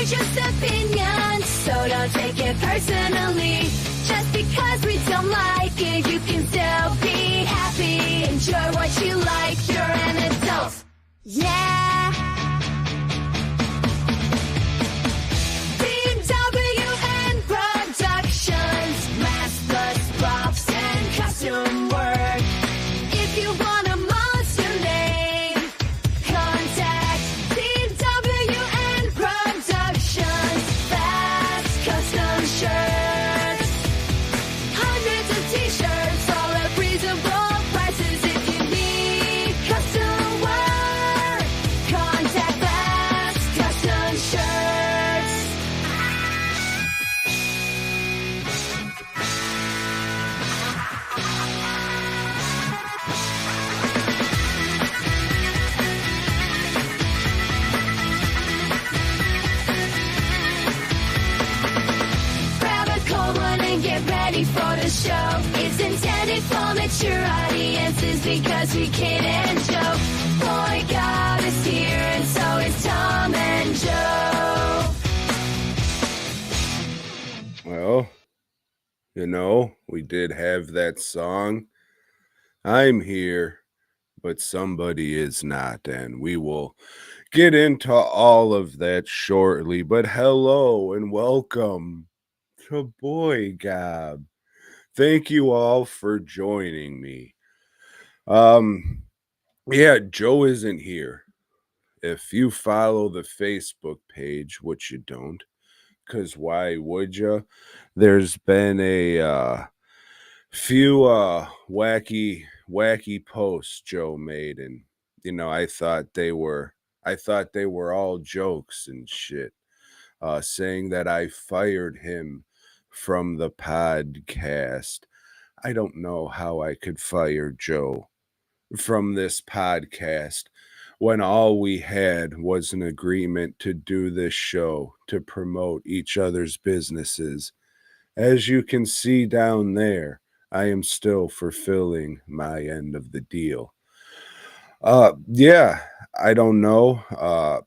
just opinions, so don't take it personally. Just because we don't like it, you can still be happy. Enjoy what you like, you're an adult. Yeah. BWN Productions, mask plus props and costume work. If you want a monster name, contact BWN Productions. Fast custom shirts, hundreds of t-shirts, all at reasonable prices. If you need custom work, contact Fast Custom Shirts. Grab a cold one and get ready for the show. It's intended for mature audiences because we kid and joke. Boy God is here and so is Tom and Joe. Well, we did have that song. I'm here, but somebody is not, and we will get into all of that shortly. But hello and welcome to BOYGOB. Thank you all for joining me. Yeah, Joe isn't here. If you follow the Facebook page, which you don't, because why would you? There's been a few wacky posts Joe made, and I thought they were all jokes and shit, saying that I fired him from the podcast. I don't know how I could fire Joe from this podcast when all we had was an agreement to do this show to promote each other's businesses. As you can see down there, I am still fulfilling my end of the deal. Yeah, I don't know.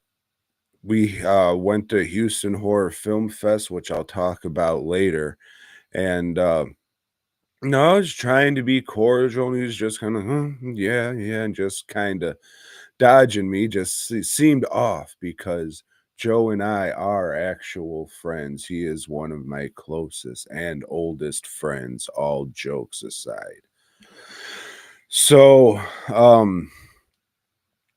We went to Houston Horror Film Fest, which I'll talk about later. And no, I was trying to be cordial, and he was just kind of, yeah, and just kind of dodging me. Just seemed off because Joe and I are actual friends. He is one of my closest and oldest friends, all jokes aside. So,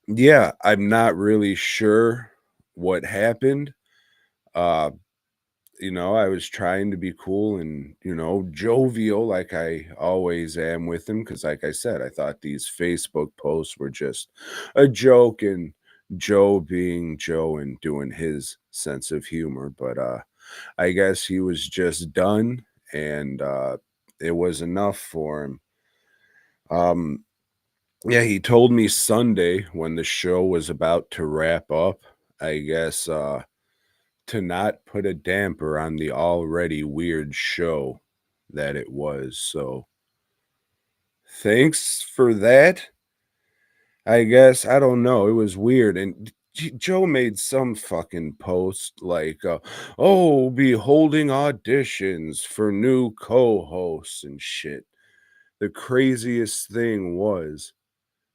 yeah, I'm not really sure what happened. I was trying to be cool and, jovial like I always am with him. Because, like I said, I thought these Facebook posts were just a joke and Joe being Joe and doing his sense of humor. But I guess he was just done, and it was enough for him. Yeah, he told me Sunday when the show was about to wrap up, I guess, to not put a damper on the already weird show that it was. So thanks for that. I guess, I don't know. It was weird. And Joe made some fucking post like, oh, be holding auditions for new co-hosts and shit. The craziest thing was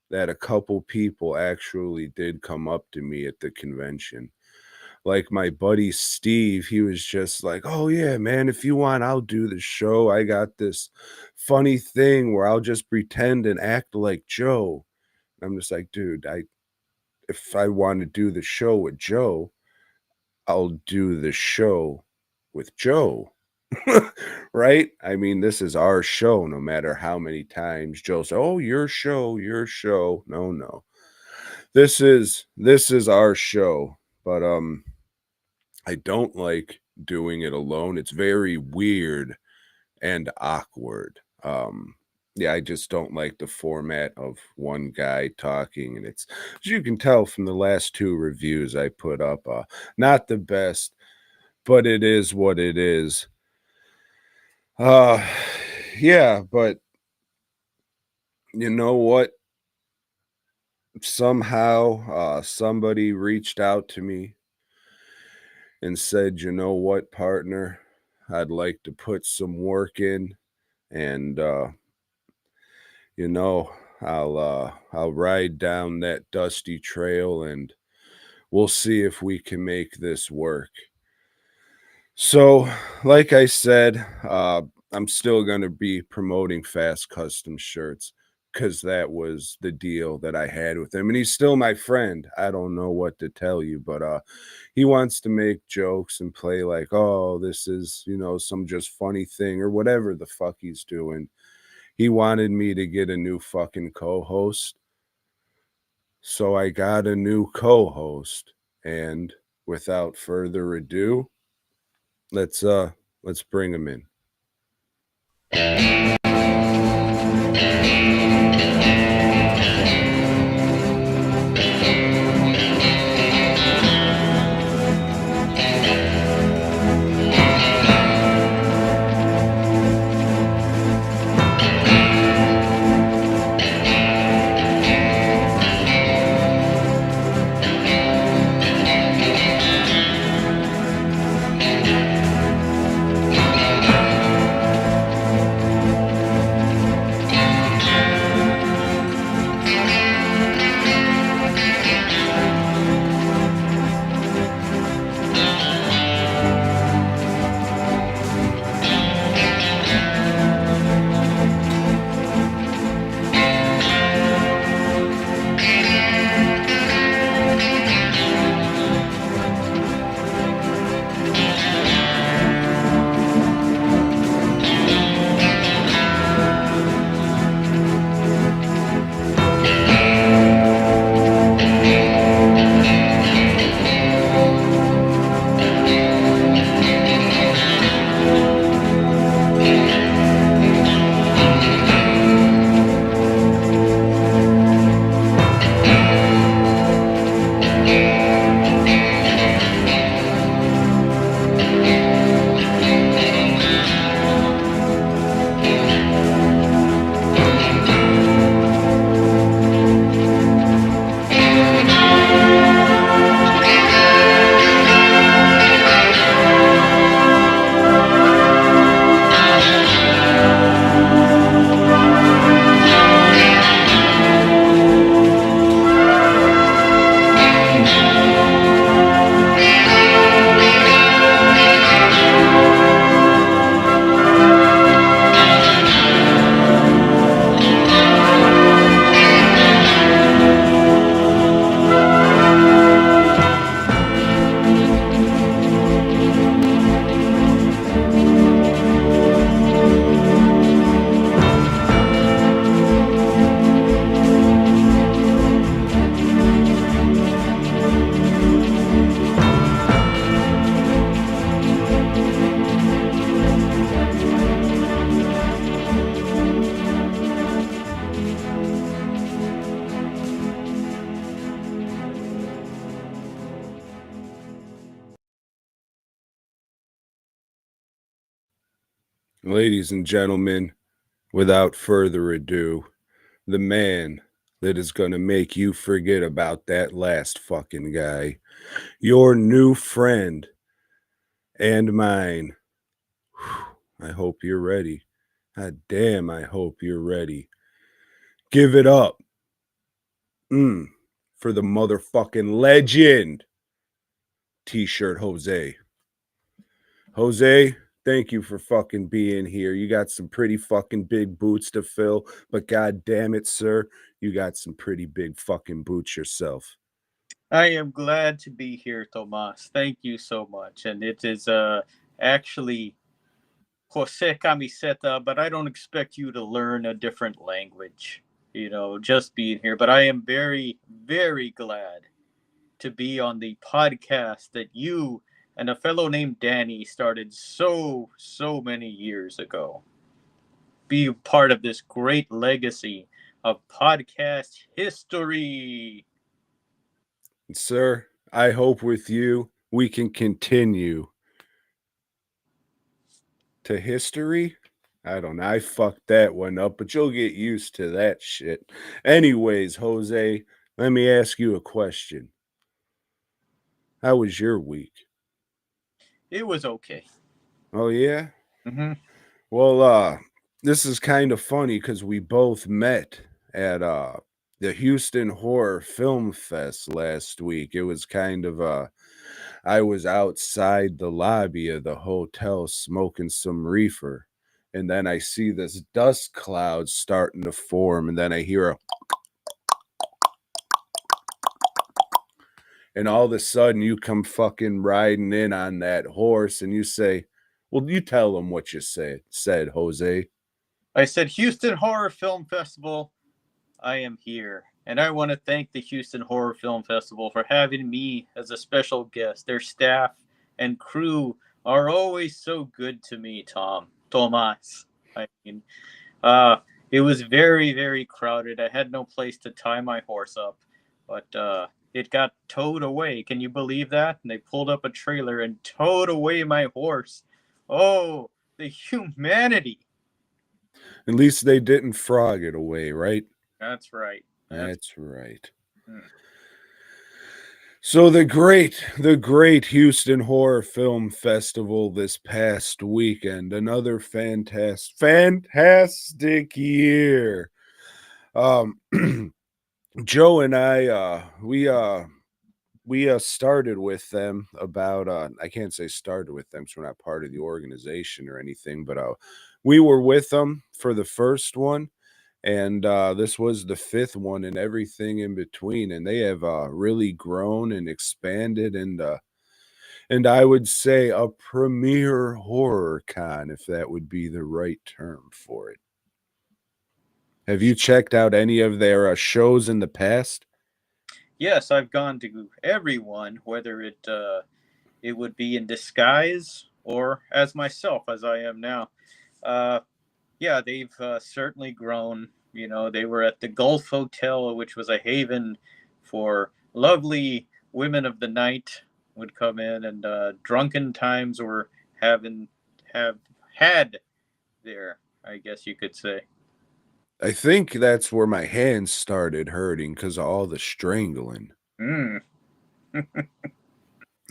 that a couple people actually did come up to me at the convention. Like my buddy Steve, he was just like, oh yeah, man, if you want, I'll do the show. I got this funny thing where I'll just pretend and act like Joe. I'm just like, dude, if I want to do the show with Joe, I'll do the show with Joe. Right? I mean, this is our show, no matter how many times Joe says, oh, your show, your show. No. This is our show. But I don't like doing it alone. It's very weird and awkward. Yeah, I just don't like the format of one guy talking, and it's, as you can tell from the last two reviews I put up, not the best, but it is what it is. Yeah, but you know what? Somehow, somebody reached out to me and said, you know what, partner, I'd like to put some work in, and you know, I'll ride down that dusty trail, and we'll see if we can make this work. So, like I said, I'm still going to be promoting Fast Custom Shirts because that was the deal that I had with him. And he's still my friend. I don't know what to tell you, but he wants to make jokes and play like, oh, this is, you know, some just funny thing or whatever the fuck he's doing. He wanted me to get a new fucking co-host. So I got a new co-host. And without further ado, let's bring him in. Ladies and gentlemen, without further ado, the man that is going to make you forget about that last fucking guy, your new friend and mine. I hope you're ready. God damn, I hope you're ready. Give it up. For the motherfucking legend, T-shirt Jose. Jose, thank you for fucking being here. You got some pretty fucking big boots to fill, but god damn it, sir, you got some pretty big fucking boots yourself. I am glad to be here, Tomas. Thank you so much. And it is actually Jose Camiseta, but I don't expect you to learn a different language, just being here. But I am very, very glad to be on the podcast that you and a fellow named Danny started so many years ago. Be part of this great legacy of podcast history. Sir, I hope with you we can continue to history. I don't know. I fucked that one up, but you'll get used to that shit. Anyways, Jose, let me ask you a question. How was your week? It was okay. Oh yeah. Hmm. Well, this is kind of funny because we both met at the Houston Horror Film Fest last week. It was kind of I was outside the lobby of the hotel smoking some reefer, and then I see this dust cloud starting to form, and then I hear a, and all of a sudden you come fucking riding in on that horse, and you say, "Well, you tell them what you said, Jose." I said, Houston Horror Film Festival, I am here. And I want to thank the Houston Horror Film Festival for having me as a special guest. Their staff and crew are always so good to me, Tomas. I mean, it was very, very crowded. I had no place to tie my horse up, but it got towed away. Can you believe that? And they pulled up a trailer and towed away my horse. Oh, the humanity. At least they didn't frog it away, right? That's right. That's right. Hmm. So the great Houston Horror Film Festival this past weekend, another fantastic year. Um Joe and I we started with them about I can't say started with them, so we're not part of the organization or anything, but we were with them for the first one, and this was the fifth one and everything in between, and they have really grown and expanded, and I would say a premier horror con, if that would be the right term for it. Have you checked out any of their shows in the past? Yes, I've gone to everyone, whether it would be in disguise or as myself as I am now. Uh, yeah, they've certainly grown. You know, they were at the Gulf Hotel, which was a haven for lovely women of the night would come in, and drunken times were having have had there. I guess you could say. I think that's where my hands started hurting because of all the strangling. Mm.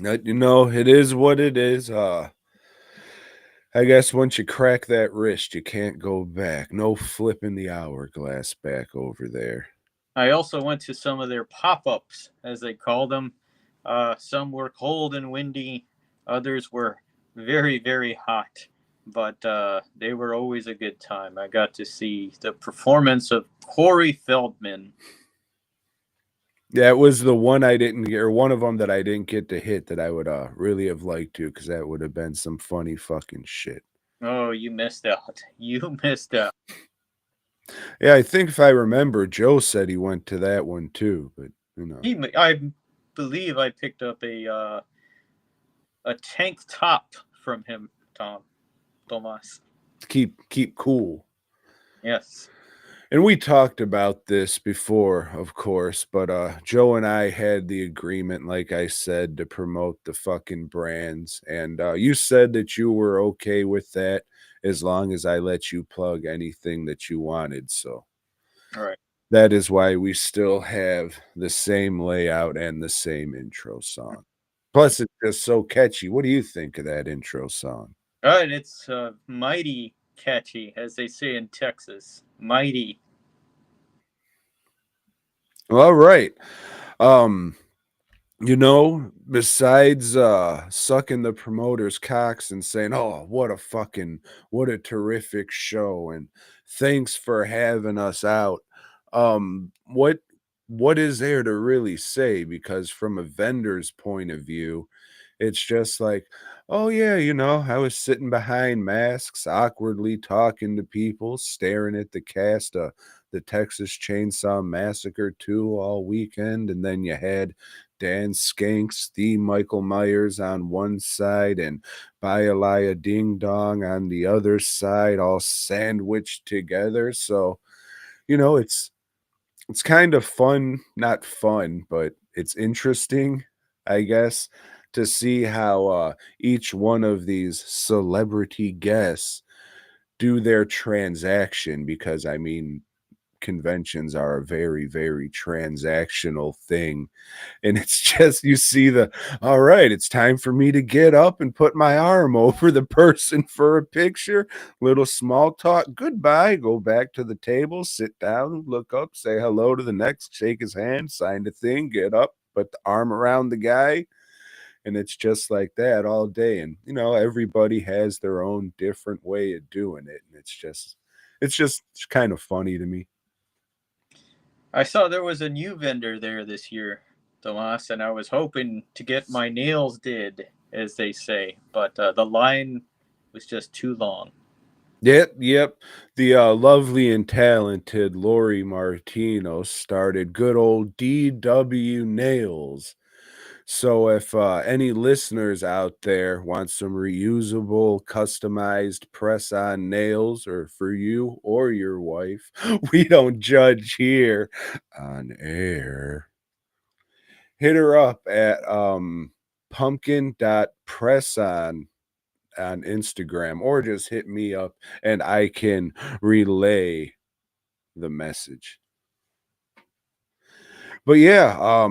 It is what it is. I guess once you crack that wrist, you can't go back. No flipping the hourglass back over there. I also went to some of their pop-ups, as they call them. Some were cold and windy, others were very, very hot, but they were always a good time. I got to see the performance of Corey Feldman. Yeah, it was the one I didn't get, or one of them that I didn't get to hit that I would really have liked to, because that would have been some funny fucking shit. Oh, you missed out. You missed out. Yeah, I think if I remember, Joe said he went to that one too, but I believe I picked up a tank top from him, Tomas. keep cool. Yes. And we talked about this before, of course, but Joe and I had the agreement, like I said, to promote the fucking brands. And you said that you were okay with that as long as I let you plug anything that you wanted. So All right. that is why we still have the same layout and the same intro song. Plus, it's just so catchy. What do you think of that intro song? All right, it's mighty catchy, as they say in Texas. Mighty. All right. Um, besides sucking the promoters' cocks and saying, "Oh, what a terrific show," and thanks for having us out. What is there to really say? Because from a vendor's point of view, it's just like, oh yeah, I was sitting behind masks, awkwardly talking to people, staring at the cast of the Texas Chainsaw Massacre 2 all weekend, and then you had Dan Skanks, the Michael Myers on one side, and Bayalaya Ding Dong on the other side, all sandwiched together. So, it's kind of fun, not fun, but it's interesting, I guess, to see how each one of these celebrity guests do their transaction, because I mean, conventions are a very, very transactional thing. And it's just, you see all right, it's time for me to get up and put my arm over the person for a picture, little small talk, goodbye, go back to the table, sit down, look up, say hello to the next, shake his hand, sign the thing, get up, put the arm around the guy. And it's just like that all day. And, everybody has their own different way of doing it. And it's just kind of funny to me. I saw there was a new vendor there this year, Tomas, and I was hoping to get my nails did, as they say, but the line was just too long. Yep. The lovely and talented Lori Martino started good old DW Nails. So if any listeners out there want some reusable, customized press-on nails, or for you or your wife, we don't judge here on air. Hit her up at pumpkin.presson on Instagram, or just hit me up and I can relay the message. But yeah,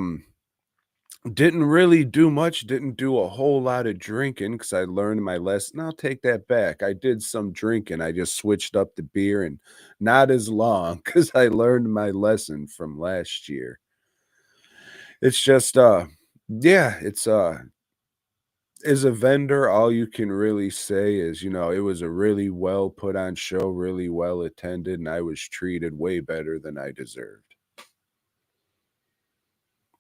didn't really do much, didn't do a whole lot of drinking because I learned my lesson. I'll take that back. I did some drinking. I just switched up the beer, and not as long because I learned my lesson from last year. It's just yeah, it's as a vendor, all you can really say is, it was a really well put on show, really well attended, and I was treated way better than I deserved.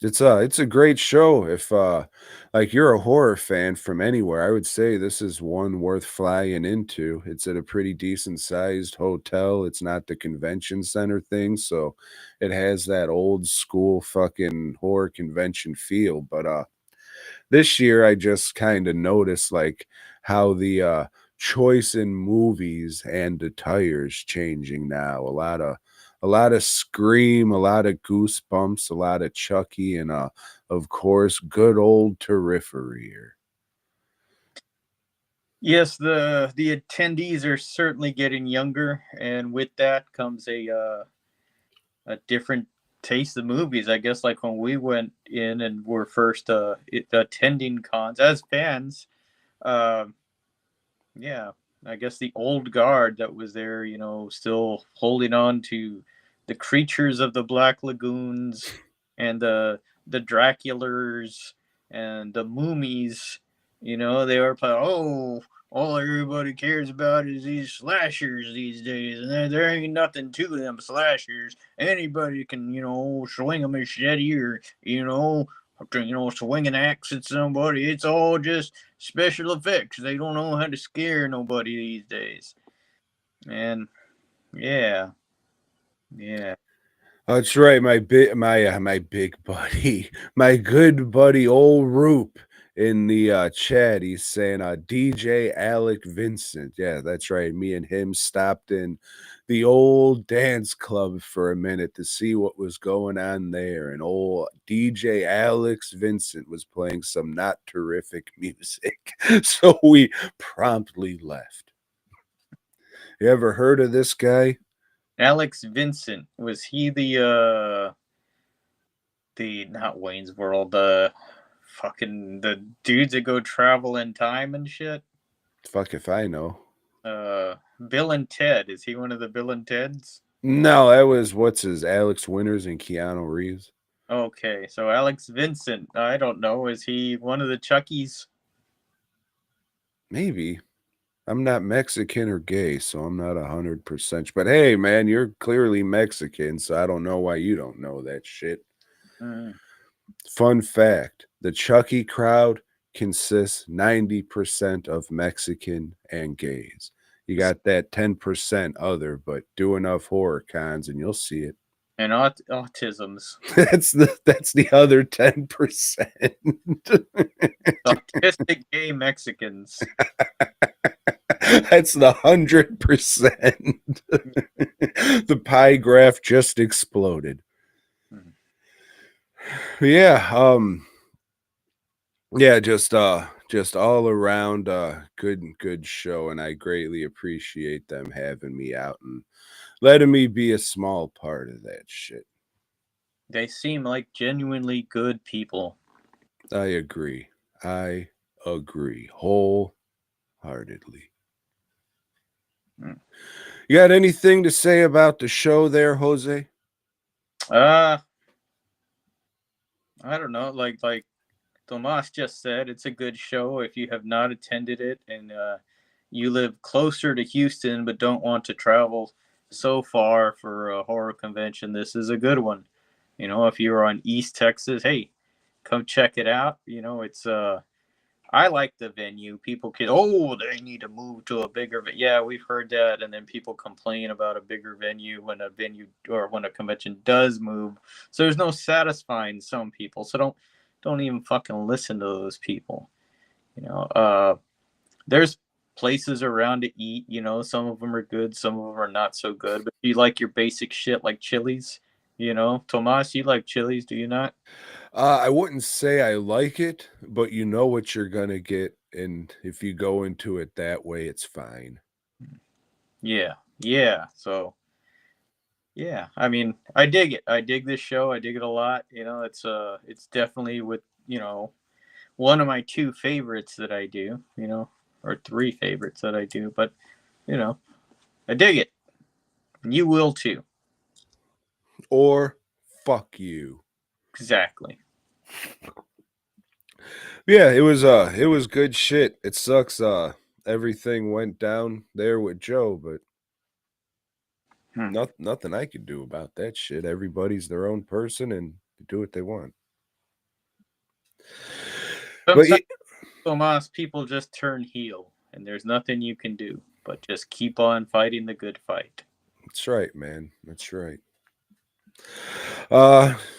It's a great show. If like you're a horror fan from anywhere, I would say this is one worth flying into. It's at a pretty decent sized hotel. It's not the convention center thing, so it has that old school fucking horror convention feel. But this year I just kind of noticed like how the choice in movies and attires changing now. A lot of Scream, a lot of Goosebumps, a lot of Chucky, and of course, good old Terrifier. Yes, the attendees are certainly getting younger, and with that comes a different taste of movies. I guess like when we went in and were first attending cons as fans, uh, yeah, I guess the old guard that was there, still holding on to the creatures of the Black Lagoons and the Draculars and the Moomies. They were all everybody cares about is these slashers these days, and there ain't nothing to them slashers. Anybody can, swing a machete or, swing an axe at somebody. It's all just special effects. They don't know how to scare nobody these days. And yeah, yeah. That's right, my big buddy, my good buddy, old Roop in the chat. He's saying DJ Alec Vincent. Yeah, that's right. Me and him stopped in the old dance club for a minute to see what was going on there. And old DJ Alex Vincent was playing some not terrific music. So we promptly left. You ever heard of this guy? Alex Vincent, was he the not Wayne's World, the dudes that go travel in time and shit? Fuck if I know. Bill and Ted, is he one of the Bill and Teds? No, that was Alex Winters and Keanu Reeves. Okay, so Alex Vincent, I don't know, is he one of the Chuckies? Maybe. I'm not Mexican or gay, so I'm not 100%. But hey, man, you're clearly Mexican, so I don't know why you don't know that shit. Fun fact, the Chucky crowd consists 90% of Mexican and gays. You got that 10% other, but do enough horror cons and you'll see it. And autisms. That's the other 10%. Autistic gay Mexicans. That's the 100%. The pie graph just exploded. Yeah, yeah, just all around good show, and I greatly appreciate them having me out. And letting me be a small part of that shit. They seem like genuinely good people. I agree. I agree wholeheartedly. Mm. You got anything to say about the show there, Jose? I don't know. Like Tomas just said, it's a good show. If you have not attended it and you live closer to Houston but don't want to travel so far for a horror convention, this is a good one. You know, if you're on East Texas, hey, come check it out. You know, it's I like the venue. People could, oh, they need to move to a bigger. Yeah, we've heard that, and then people complain about a bigger venue when a venue or when a convention does move. So there's no satisfying some people. So don't even fucking listen to those people. You know, there's places around to eat. You know, some of them are good, some of them are not so good. But you like your basic shit like Chili's. You know, Tomas, you like Chili's, do you not? I wouldn't say I like it, but you know what you're gonna get, and if you go into it that way, it's fine. Yeah, yeah. So yeah, I mean, I dig it. I dig this show. I dig it a lot. You know, it's definitely with, you know, one of my two favorites that I do, you know, or three favorites that I do, but you know, I dig it. And you will too. Or fuck you. Exactly. Yeah, it was good shit. It sucks everything went down there with Joe, but Hmm. nothing I could do about that shit. Everybody's their own person and they do what they want. But Sometimes, Tomas, people just turn heel and there's nothing you can do but just keep on fighting the good fight. that's right, man. That's right.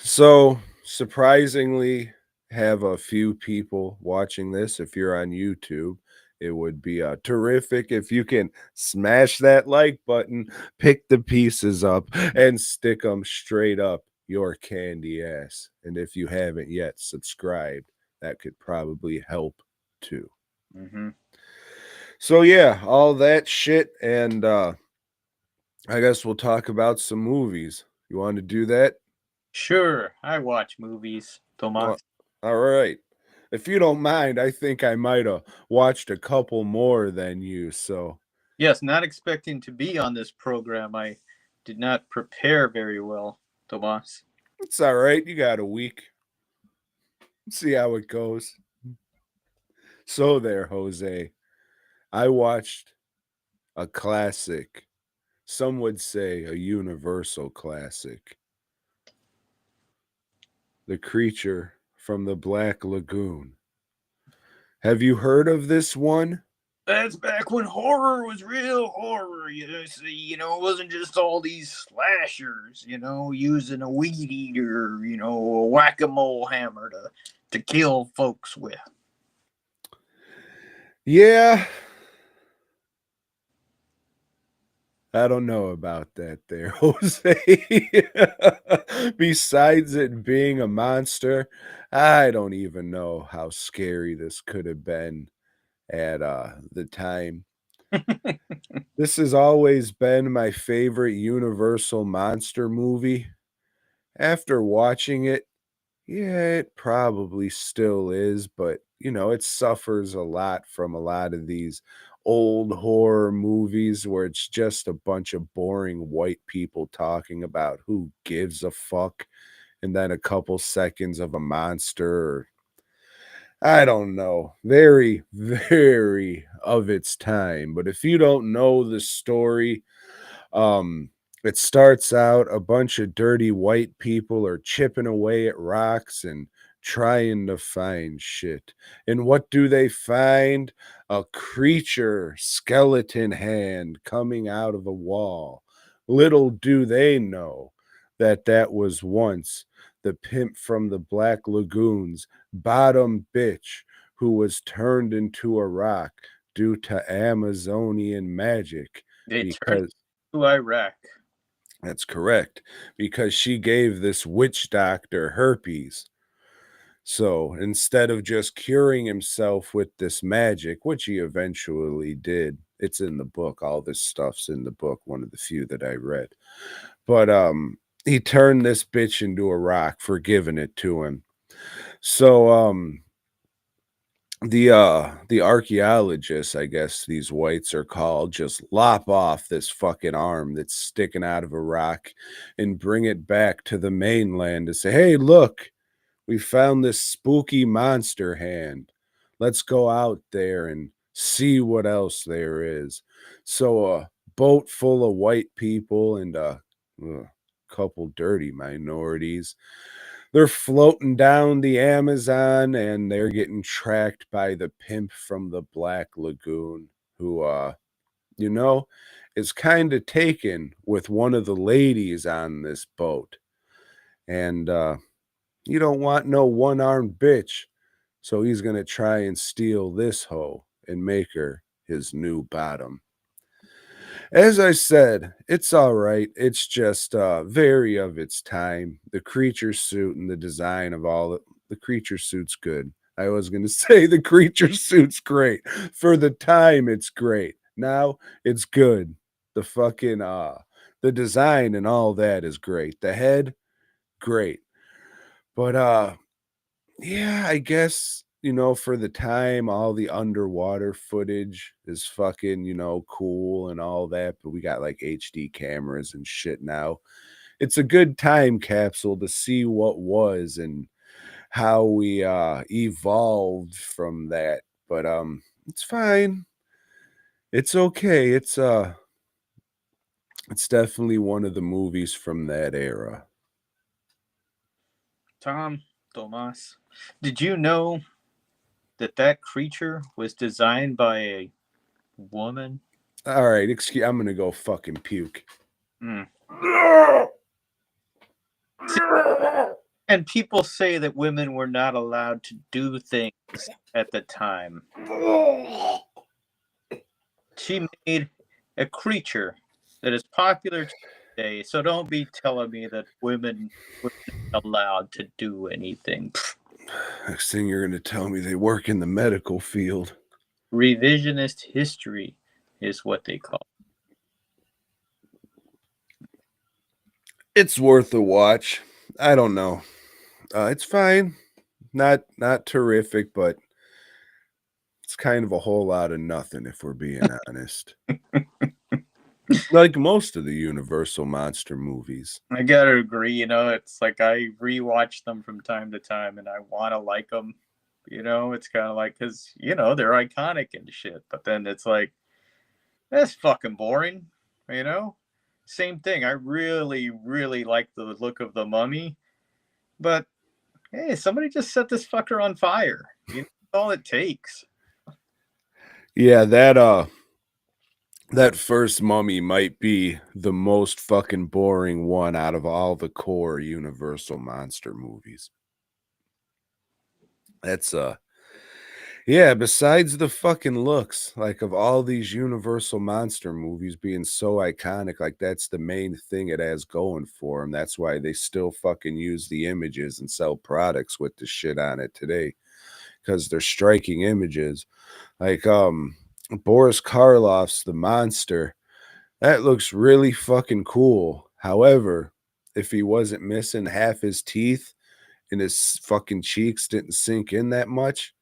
So surprisingly, have a few people watching this. If you're on YouTube, it would be terrific if you can smash that like button, pick the pieces up, and stick them straight up your candy ass. And if you haven't yet subscribed, that could probably help too. Mm-hmm. So yeah, all that shit, and I guess we'll talk about some movies. You want to do that? Sure, I watch movies, Well, Tomas. all right. If you don't mind, I think I might have watched a couple more than you. So Yes, not expecting to be on this program. I did not prepare very well, Tomas. it's all right. You got a week. See how it goes. So there, Jose. I watched a classic. Some would say a universal classic. The Creature from the Black Lagoon. Have you heard of this one? That's back when horror was real horror. You know, see, you know, it wasn't just all these slashers. You know, using a weed eater, you know, a whack-a-mole hammer to kill folks with. Yeah, I don't know about that there, Jose. Besides it being a monster, I don't even know how scary this could have been at the time. This has always been my favorite Universal monster movie. After watching it, yeah, it probably still is, but you know, it suffers a lot from a lot of these old horror movies where it's just a bunch of boring white people talking about who gives a fuck, and then a couple seconds of a monster. Or, I don't know. Very, very of its time. But if you don't know the story, um, it starts out a bunch of dirty white people are chipping away at rocks and trying to find shit. And what do they find? A creature, skeleton hand coming out of a wall. Little do they know that that was once the pimp from the Black Lagoon's bottom bitch who was turned into a rock due to Amazonian magic They turned because to Iraq. that's correct. Because she gave this witch doctor herpes. So instead of just curing himself with this magic, which he eventually did, It's in the book. All this stuff's in the book, one of the few that I read. But he turned this bitch into a rock for giving it to him. So the archaeologists, I guess these whites are called, just lop off this fucking arm that's sticking out of a rock and bring it back to the mainland to say, hey, look, we found this spooky monster hand. Let's go out there and see what else there is. So a boat full of white people and a couple dirty minorities, they're floating down the Amazon and they're getting tracked by the pimp from the Black Lagoon who you know is kind of taken with one of the ladies on this boat. And you don't want no one-armed bitch. So he's going to try and steal this hoe and make her his new bottom. As I said, it's all right. It's just very of its time. The creature suit and the design of all the creature suit's good. I was going to say the creature suit's great. For the time, it's great. Now it's good. The fucking the design and all that is great. The head, great. But yeah, I guess, for the time, all the underwater footage is fucking, cool and all that. But we got like HD cameras and shit now. It's a good time capsule to see what was and how we evolved from that. But it's fine. It's okay. It's definitely one of the movies from that era. Tomas, did you know that creature was designed by a woman? All right, I'm gonna go fucking puke. And people say that women were not allowed to do things at the time. She made a creature that is popular today, so don't be telling me that women were not allowed to do anything. Next thing you're gonna tell me they work in the medical field. Revisionist history is what they call it. It's worth a watch. I don't know. It's fine. Not terrific, but it's kind of a whole lot of nothing if we're being honest. Like most of the Universal monster movies. I gotta agree, it's like I rewatch them from time to time and I want to like them. It's kind of like, because, they're iconic and shit. But then it's like, that's fucking boring, Same thing. I really, really like the look of the Mummy. But, hey, somebody just set this fucker on fire. That's all it takes. Yeah, that first Mummy might be the most fucking boring one out of all the core Universal monster movies. That's yeah, besides the fucking looks, like of all these Universal monster movies being so iconic, like that's the main thing it has going for them. That's why they still fucking use the images and sell products with the shit on it today, because they're striking images. Like Boris Karloff's The Monster, that looks really fucking cool. However, if he wasn't missing half his teeth and his fucking cheeks didn't sink in that much,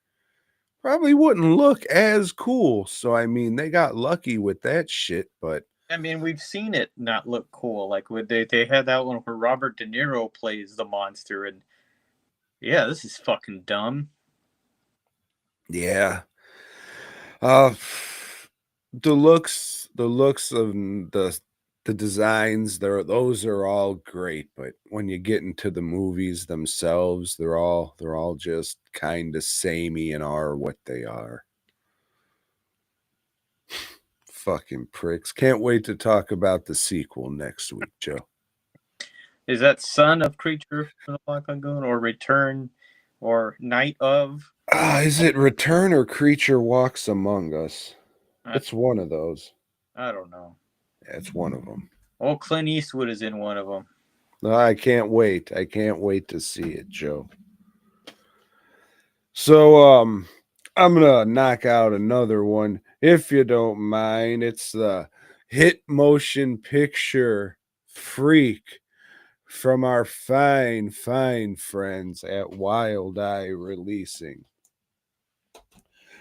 probably wouldn't look as cool. So, I mean, they got lucky with that shit, but... I mean, we've seen it not look cool. Like, they had that one where Robert De Niro plays the monster, and yeah, this is fucking dumb. Yeah. The looks of the designs, those are all great, but when you get into the movies themselves, they're all just kind of samey and are what they are. Fucking pricks. Can't wait to talk about the sequel next week, Joe. Is that Son of Creature from the Black Lagoon, or Return, or Night of? Is it Return or Creature Walks Among Us? It's one of those. I don't know. Yeah, it's one of them. Oh, Clint Eastwood is in one of them. I can't wait. I can't wait to see it, Joe. So, I'm gonna knock out another one. if you don't mind. It's the hit motion picture Freak from our fine, fine friends at Wild Eye Releasing.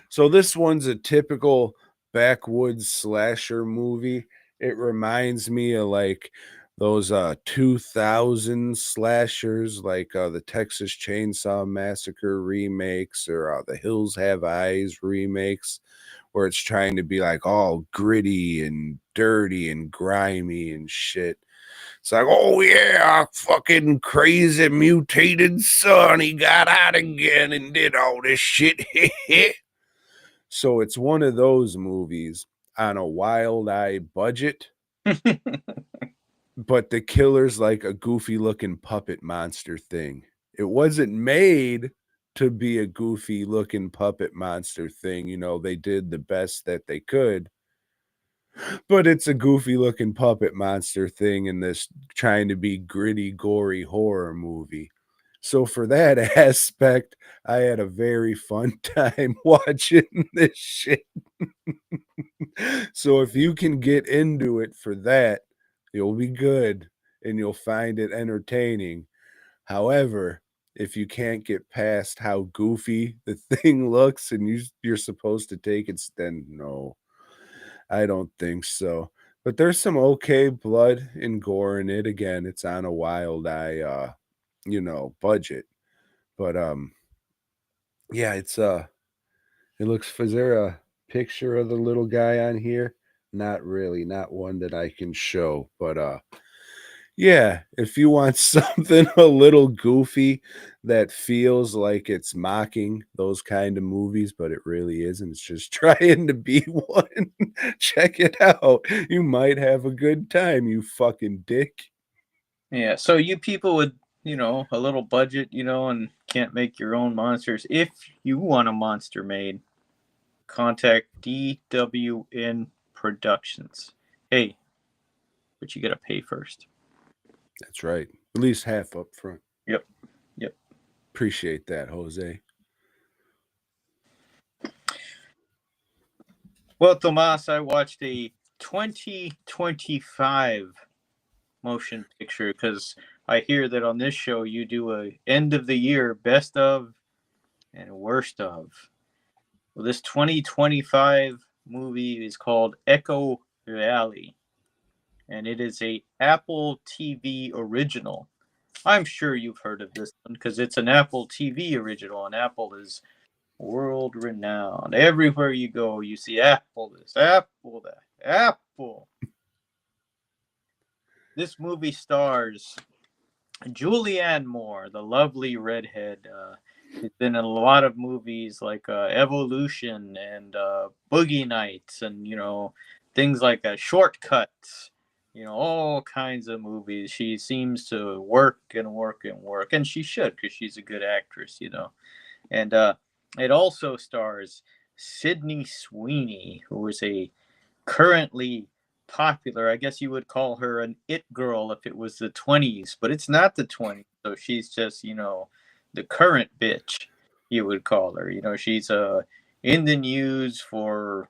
So this one's a typical backwoods slasher movie. It reminds me of like those 2000 slashers, like the Texas Chainsaw Massacre remakes, or the Hills Have Eyes remakes, where it's trying to be like all gritty and dirty and grimy and shit. It's like, oh yeah, fucking crazy mutated son, he got out again and did all this shit. So it's one of those movies on a Wild Eye budget, but the killer's like a goofy looking puppet monster thing. It wasn't made to be a goofy looking puppet monster thing. You know, they did the best that they could, but it's a goofy looking puppet monster thing in this trying to be gritty, gory horror movie. So for that aspect, I had a very fun time watching this shit. So if you can get into it for that, you'll be good and you'll find it entertaining. However, if you can't get past how goofy the thing looks and you're supposed to take it, then no, I don't think so. But there's some okay blood and gore in it. Again, it's on a Wild Eye budget. But yeah, it's it looks, is there a picture of the little guy on here? Not really, not one that I can show, but yeah, if you want something a little goofy that feels like it's mocking those kind of movies, but it really isn't, it's just trying to be one, check it out. You might have a good time, you fucking dick. Yeah, so you people with, a little budget, and can't make your own monsters. If you want a monster made, contact DWN Productions. Hey, but you gotta pay first. That's right. At least half up front. Yep. Appreciate that, Jose. Well, Tomas, I watched a 2025 motion picture because I hear that on this show you do a end of the year best of and worst of. Well, this 2025 movie is called Echo Valley, and it is a Apple TV original. I'm sure you've heard of this one because it's an Apple TV original, and Apple is world renowned. Everywhere you go, you see Apple this, Apple that, Apple. This movie stars Julianne Moore, the lovely redhead. She's been in a lot of movies like Evolution and Boogie Nights, and things like Shortcuts. All kinds of movies. She seems to work and work and work, and she should because she's a good actress. And it also stars Sydney Sweeney, who is a currently popular, I guess you would call her an it girl if it was the 20s, but it's not the 20s. So she's just, the current bitch, you would call her. She's in the news for,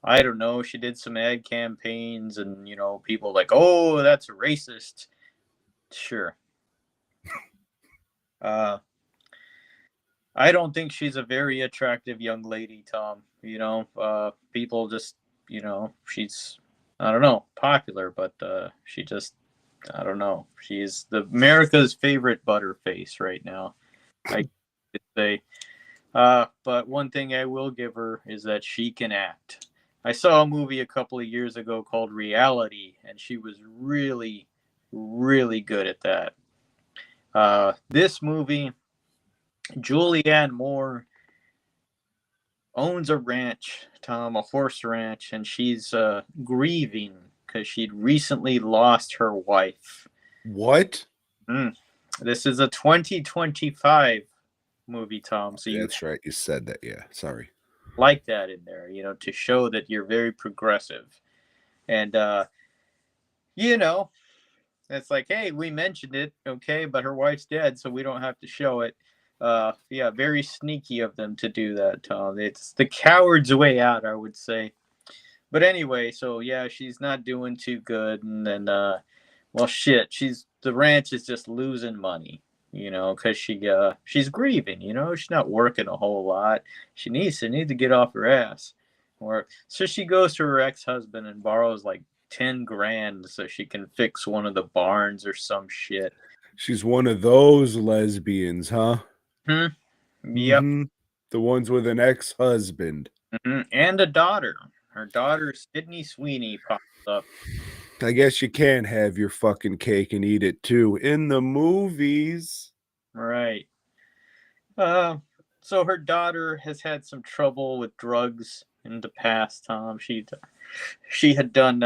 I don't know, she did some ad campaigns and, people like, oh, that's racist. Sure. I don't think she's a very attractive young lady, Tom. People just, she's, I don't know, popular, but she just, I don't know. She's the America's favorite butterface right now, I could say. But one thing I will give her is that she can act. I saw a movie a couple of years ago called Reality, and she was really, really good at that. This movie, Julianne Moore owns a ranch, Tom, a horse ranch, and she's grieving because she'd recently lost her wife. What? This is a 2025 movie, Tom. So that's right. You said that. Yeah. Sorry. Like that in there, to show that you're very progressive. And, it's like, hey, we mentioned it, okay, but her wife's dead, so we don't have to show it. Yeah, very sneaky of them to do that, Tom. It's the coward's way out, I would say. But anyway, so yeah, she's not doing too good, and then well, shit, the ranch is just losing money, because she's grieving, she's not working a whole lot. She needs to get off her ass, work. So she goes to her ex-husband and borrows like 10 grand so she can fix one of the barns or some shit. She's one of those lesbians, huh? Hmm. Yep. Mm-hmm. The ones with an ex-husband. And a daughter. Her daughter, Sydney Sweeney, pops up. I guess you can have your fucking cake and eat it too in the movies. Right. So her daughter has had some trouble with drugs in the past, Tom. She had done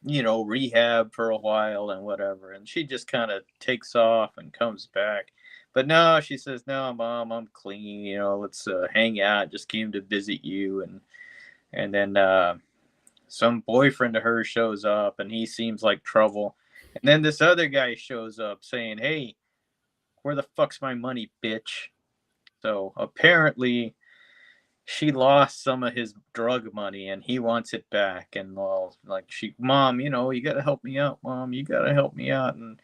rehab for a while and whatever, and she just kind of takes off and comes back. But no, she says, "No, Mom, I'm clean. Let's hang out. Just came to visit you." And then some boyfriend of hers shows up, and he seems like trouble. And then this other guy shows up saying, "Hey, where the fuck's my money, bitch?" So apparently she lost some of his drug money and he wants it back. And well, like Mom, you gotta help me out, Mom. You gotta help me out. And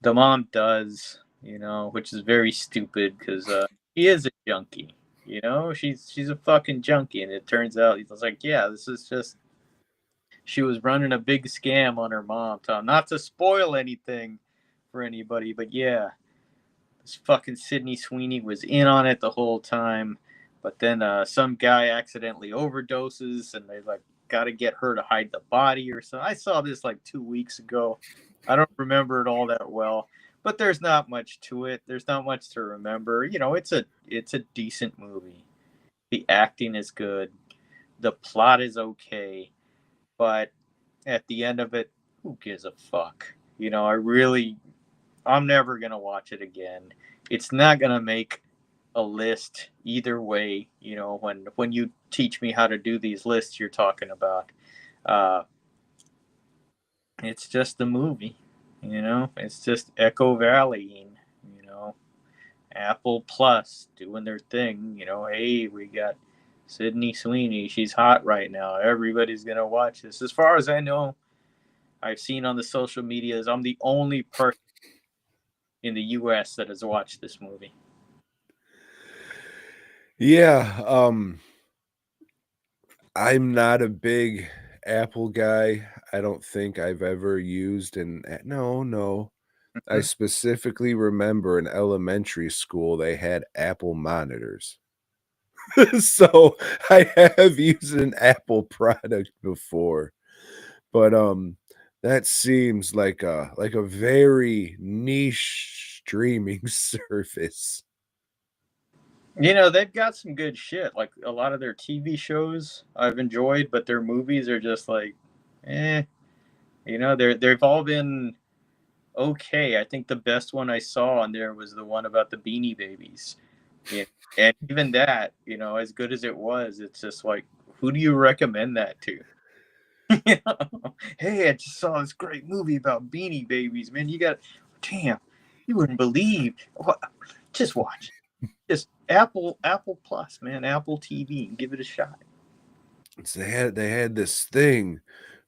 the mom does, which is very stupid because he is a junkie. She's a fucking junkie, and it turns out he's like, yeah, this is just she was running a big scam on her mom, Tom. Not to spoil anything for anybody, but yeah, this fucking Sydney Sweeney was in on it the whole time. But then some guy accidentally overdoses, and they like got to get her to hide the body or something. I saw this like 2 weeks ago. I don't remember it all that well, but there's not much to it. There's not much to remember. It's a decent movie. The acting is good. The plot is okay, but at the end of it, who gives a fuck? I'm never gonna watch it again. It's not gonna make a list either way. When you teach me how to do these lists you're talking about, uh, it's just a movie. It's just Echo Valley. Apple Plus doing their thing. Hey, we got Sydney Sweeney. She's hot right now. Everybody's gonna watch this. As far as I know, I've seen on the social medias, I'm the only person in the U.S. that has watched this movie. Yeah, I'm not a big Apple guy. I don't think I've ever used no. I specifically remember in elementary school they had Apple monitors. So I have used an Apple product before. But that seems like a very niche streaming service. They've got some good shit. Like a lot of their TV shows I've enjoyed, but their movies are just like, eh. They've all been okay. I think the best one I saw on there was the one about the Beanie Babies. Yeah. And even that, as good as it was, it's just like, who do you recommend that to? Hey, I just saw this great movie about Beanie Babies, man. Damn, you wouldn't believe. What? Just watch. Just Apple Plus, man, Apple TV, and give it a shot. So they had this thing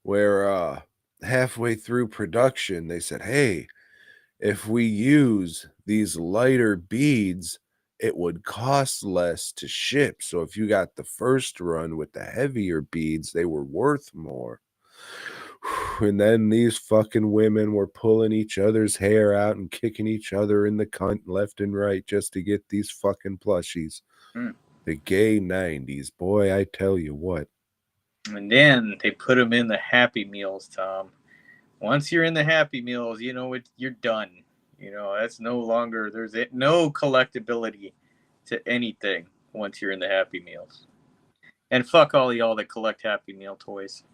where halfway through production they said, "Hey, if we use these lighter beads, it would cost less to ship. So if you got the first run with the heavier beads, they were worth more." And then these fucking women were pulling each other's hair out and kicking each other in the cunt left and right just to get these fucking plushies. Mm. The gay 90s, boy, I tell you what. And then they put them in the Happy Meals, Tom. Once you're in the Happy Meals, you're done. That's no longer, there's no collectability to anything once you're in the Happy Meals. And fuck all y'all that collect Happy Meal toys.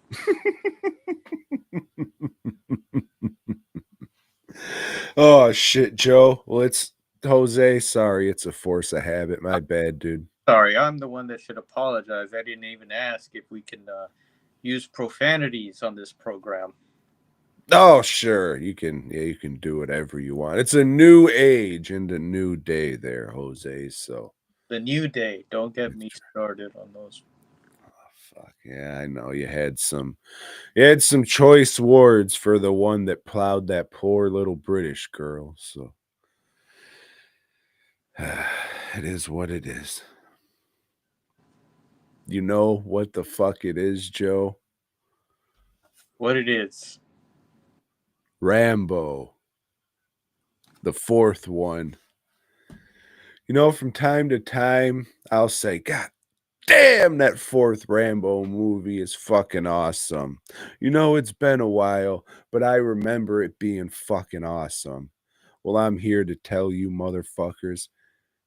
Oh shit, Joe. Well, it's Jose. Sorry, it's a force of habit. My bad, dude. Sorry, I'm the one that should apologize. I didn't even ask if we can use profanities on this program. Oh, sure. You can do whatever you want. It's a new age and a new day there, Jose. So The new day. Don't get me started on those. fuck. Yeah, I know you had some choice words for the one that plowed that poor little British girl. So it is what it is. You know what the fuck it is, Joe? What it is? Rambo, the fourth one. You know, from time to time, I'll say, God damn, that fourth Rambo movie is fucking awesome. You know, it's been a while, but I remember it being fucking awesome. Well, I'm here to tell you, motherfuckers,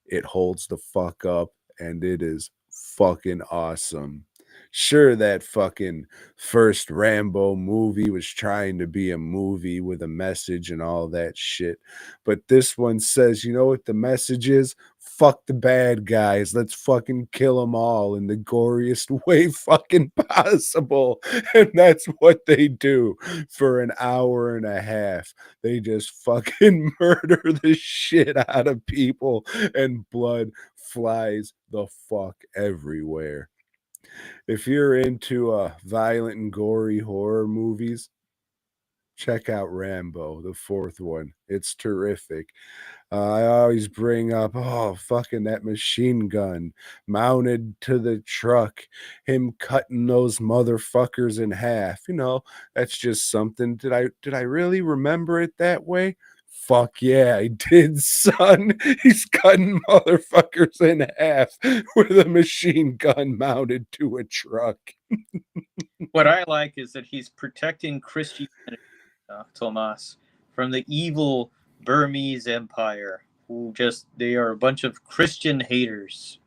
it holds the fuck up and it is fucking awesome. Sure, that fucking first Rambo movie was trying to be a movie with a message and all that shit. But this one says, you know what the message is? Fuck the bad guys. Let's fucking kill them all in the goriest way fucking possible. And that's what they do for an hour and a half. They just fucking murder the shit out of people and blood flies the fuck everywhere. If you're into violent and gory horror movies, check out Rambo, the fourth one. It's terrific. I always bring up, oh, fucking that machine gun mounted to the truck, him cutting those motherfuckers in half. You know, that's just something. Did I really remember it that way? Fuck yeah, I did, son. He's cutting motherfuckers in half with a machine gun mounted to a truck. What I like is that he's protecting Christianity, Tomas, from the evil Burmese Empire, who they are a bunch of Christian haters.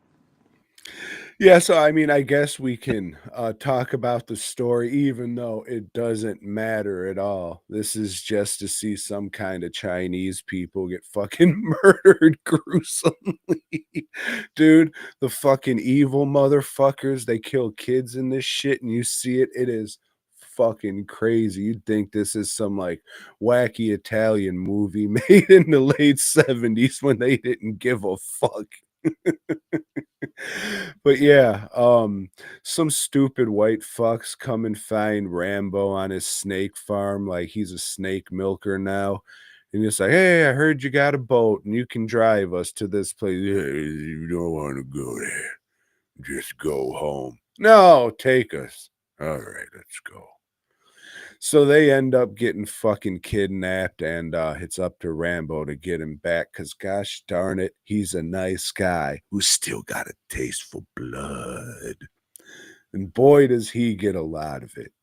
Yeah, so I mean, I guess we can talk about the story, even though it doesn't matter at all. This is just to see some kind of Chinese people get fucking murdered gruesomely. Dude, the fucking evil motherfuckers, they kill kids in this shit, and you see it, it is fucking crazy. You'd think this is some like wacky Italian movie made in the late 70s when they didn't give a fuck. But yeah, some stupid white fucks come and find Rambo on his snake farm, like he's a snake milker now. And he's like, hey, I heard you got a boat and you can drive us to this place. Yeah, you don't want to go there. Just go home. No, take us. All right, let's go. So they end up getting fucking kidnapped, and it's up to Rambo to get him back, because gosh darn it, he's a nice guy who's still got a taste for blood. And boy, does he get a lot of it.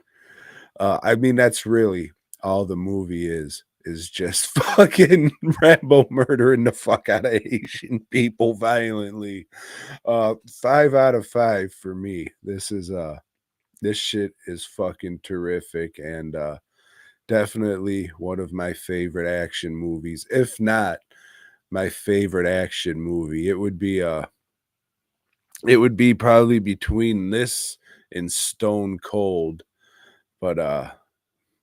I mean, that's really all the movie is just fucking Rambo murdering the fuck out of Asian people violently. 5 out of 5 for me. This shit is fucking terrific, and definitely one of my favorite action movies, if not my favorite action movie. It would be probably between this and Stone Cold, but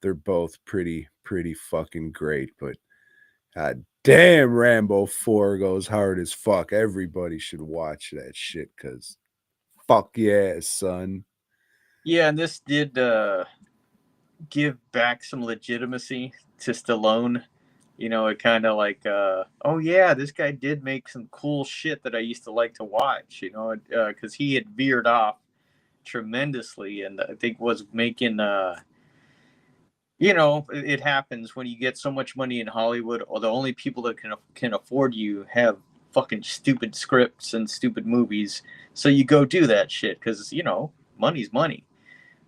they're both pretty fucking great. But god damn, Rambo 4 goes hard as fuck. Everybody should watch that shit, because fuck yeah, son. Yeah, and this did give back some legitimacy to Stallone. You know, it kind of like, oh yeah, this guy did make some cool shit that I used to like to watch. You know, because he had veered off tremendously, and I think was making. You know, it happens when you get so much money in Hollywood, or the only people that can afford you have fucking stupid scripts and stupid movies. So you go do that shit because you know money's money.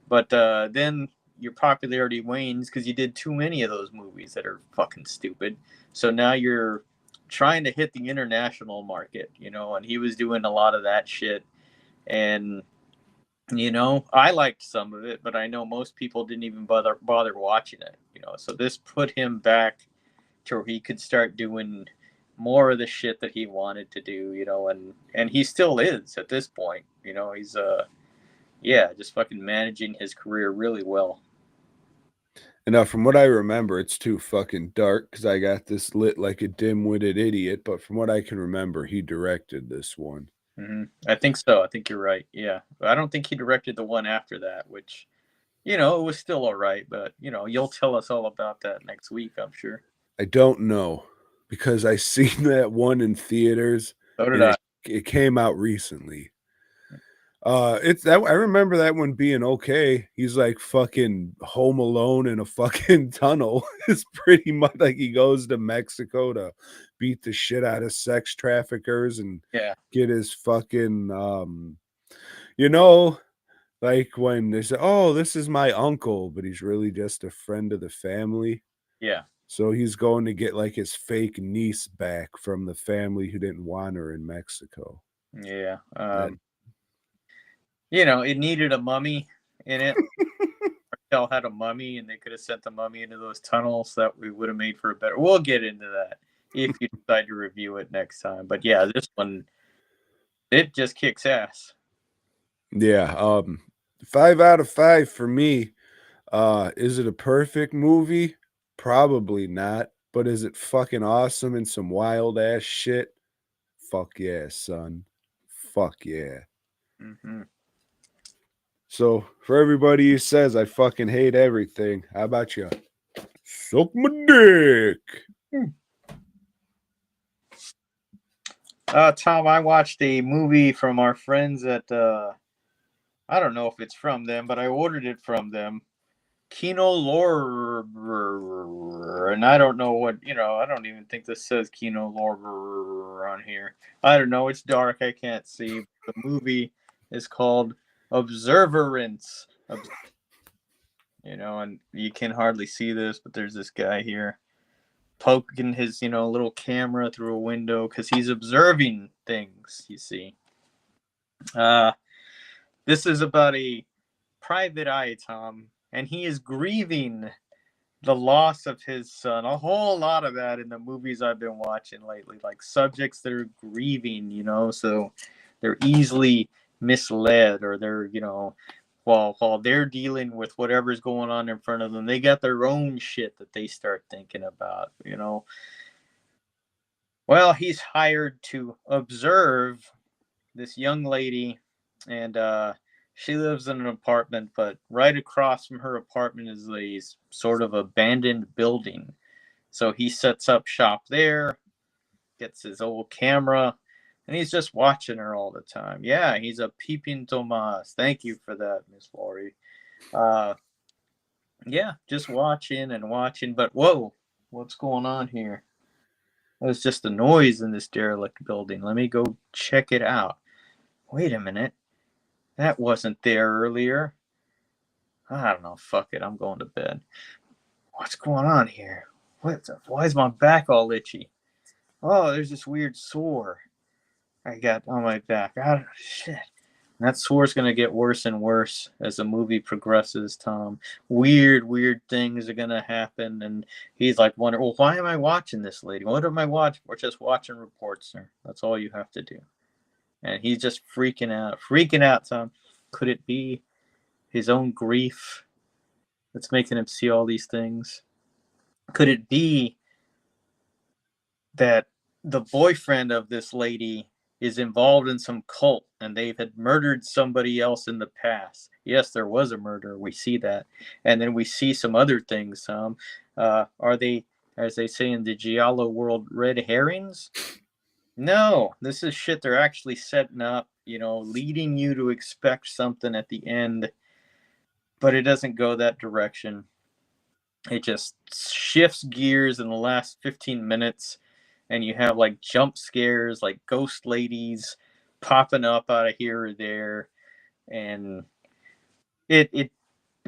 But then your popularity wanes because you did too many of those movies that are fucking stupid. So now you're trying to hit the international market, you know, and he was doing a lot of that shit. And, you know, I liked some of it, but I know most people didn't even bother watching it, you know. So this put him back to where he could start doing more of the shit that he wanted to do, you know, and he still is at this point, you know. He's yeah, just fucking managing his career really well. And now, from what I remember, it's too fucking dark because I got this lit like a dim-witted idiot. But from what I can remember, he directed this one. I think so. I think you're right. Yeah. I don't think he directed the one after that, which, it was still all right. But, you'll tell us all about that next week, I'm sure. I don't know because I seen that one in theaters So did and I. it came out recently. It's that I remember that one being okay. He's like fucking home alone in a fucking tunnel. It's pretty much like he goes to Mexico to beat the shit out of sex traffickers and Yeah. get his fucking you know, like when they say, "Oh, this is my uncle," but he's really just a friend of the family. Yeah. So he's going to get like his fake niece back from the family who didn't want her in Mexico. Yeah. That It needed a mummy in it. Tell had a mummy, and they could have sent the mummy into those tunnels. That we would have made for a better. We'll get into that if you decide to review it next time. But yeah, this one, it just kicks ass. Yeah, 5 out of 5 for me. Is it a perfect movie? Probably not, but is it fucking awesome and some wild ass shit? Fuck yeah, son. Fuck yeah. Mm-hmm. So, for everybody who says I fucking hate everything, how about you? Suck my dick. Tom, I watched a movie from our friends at I don't know if it's from them, but I ordered it from them. Kino Lore, and I don't know what I don't even think this says Kino Lore on here. I don't know. It's dark. I can't see. The movie is called Observance. And you can hardly see this, but there's this guy here poking his little camera through a window because he's observing things. You see. This is about a private eye, Tom, and he is grieving the loss of his son. A whole lot of that in the movies I've been watching lately, like subjects that are grieving, so they're easily misled, or they're, while they're dealing with whatever's going on in front of them, they got their own shit that they start thinking about. Well, he's hired to observe this young lady, and she lives in an apartment, but right across from her apartment is a sort of abandoned building. So he sets up shop there, gets his old camera, and he's just watching her all the time. Yeah, he's a peeping Tomas. Thank you for that, Miss Laurie. Yeah, just watching and watching. But whoa, what's going on here? There's just a noise in this derelict building. Let me go check it out. Wait a minute. That wasn't there earlier. I don't know. Fuck it. I'm going to bed. What's going on here? Why is my back all itchy? Oh, there's this weird sore I got on my back. Shit. And that sore's going to get worse and worse as the movie progresses, Tom. Weird things are going to happen. And he's like, wondering, well, why am I watching this lady? What am I watching? We're just watching reports, sir. That's all you have to do. And he's just freaking out, Tom. Could it be his own grief that's making him see all these things? Could it be that the boyfriend of this lady is involved in some cult and they had murdered somebody else in the past? Yes, there was a murder. We see that. And then we see some other things. Are they, as they say in the Giallo world, red herrings? No, this is shit they're actually setting up, leading you to expect something at the end, but it doesn't go that direction. It just shifts gears in the last 15 minutes, and you have like jump scares, like ghost ladies popping up out of here or there, and it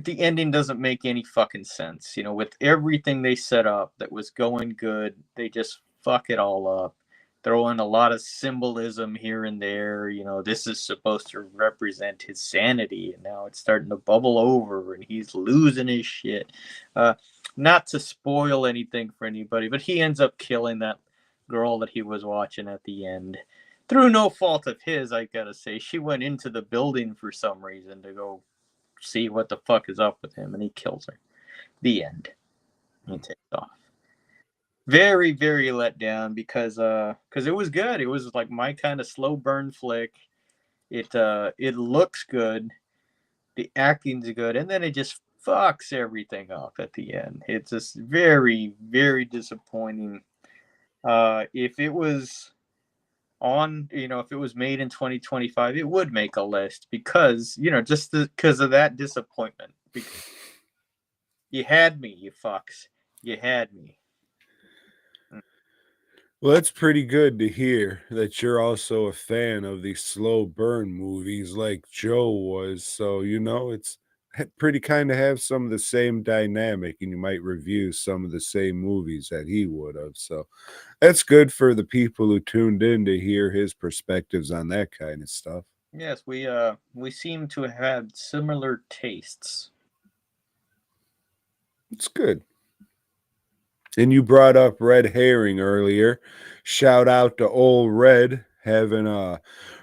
the ending doesn't make any fucking sense. With everything they set up that was going good, they just fuck it all up. Throw in a lot of symbolism here and there. This is supposed to represent his sanity, and now it's starting to bubble over, and he's losing his shit. Not to spoil anything for anybody, but he ends up killing that girl that he was watching at the end. Through no fault of his, I gotta say. She went into the building for some reason to go see what the fuck is up with him, and he kills her. The end. He takes off. Very, very let down because it was good. It was like my kind of slow burn flick. It looks good, the acting's good, and then it just fucks everything up at the end. It's just very, very disappointing. If it was on, if it was made in 2025, it would make a list because, just because of that disappointment. Because you had me, you fucks. You had me. Well, that's pretty good to hear that you're also a fan of the slow burn movies like Joe was. So, it's pretty kind of have some of the same dynamic, and you might review some of the same movies that he would have. So, that's good for the people who tuned in to hear his perspectives on that kind of stuff. Yes, we seem to have had similar tastes. It's good. And you brought up Red Herring earlier. Shout out to old Red. Haven't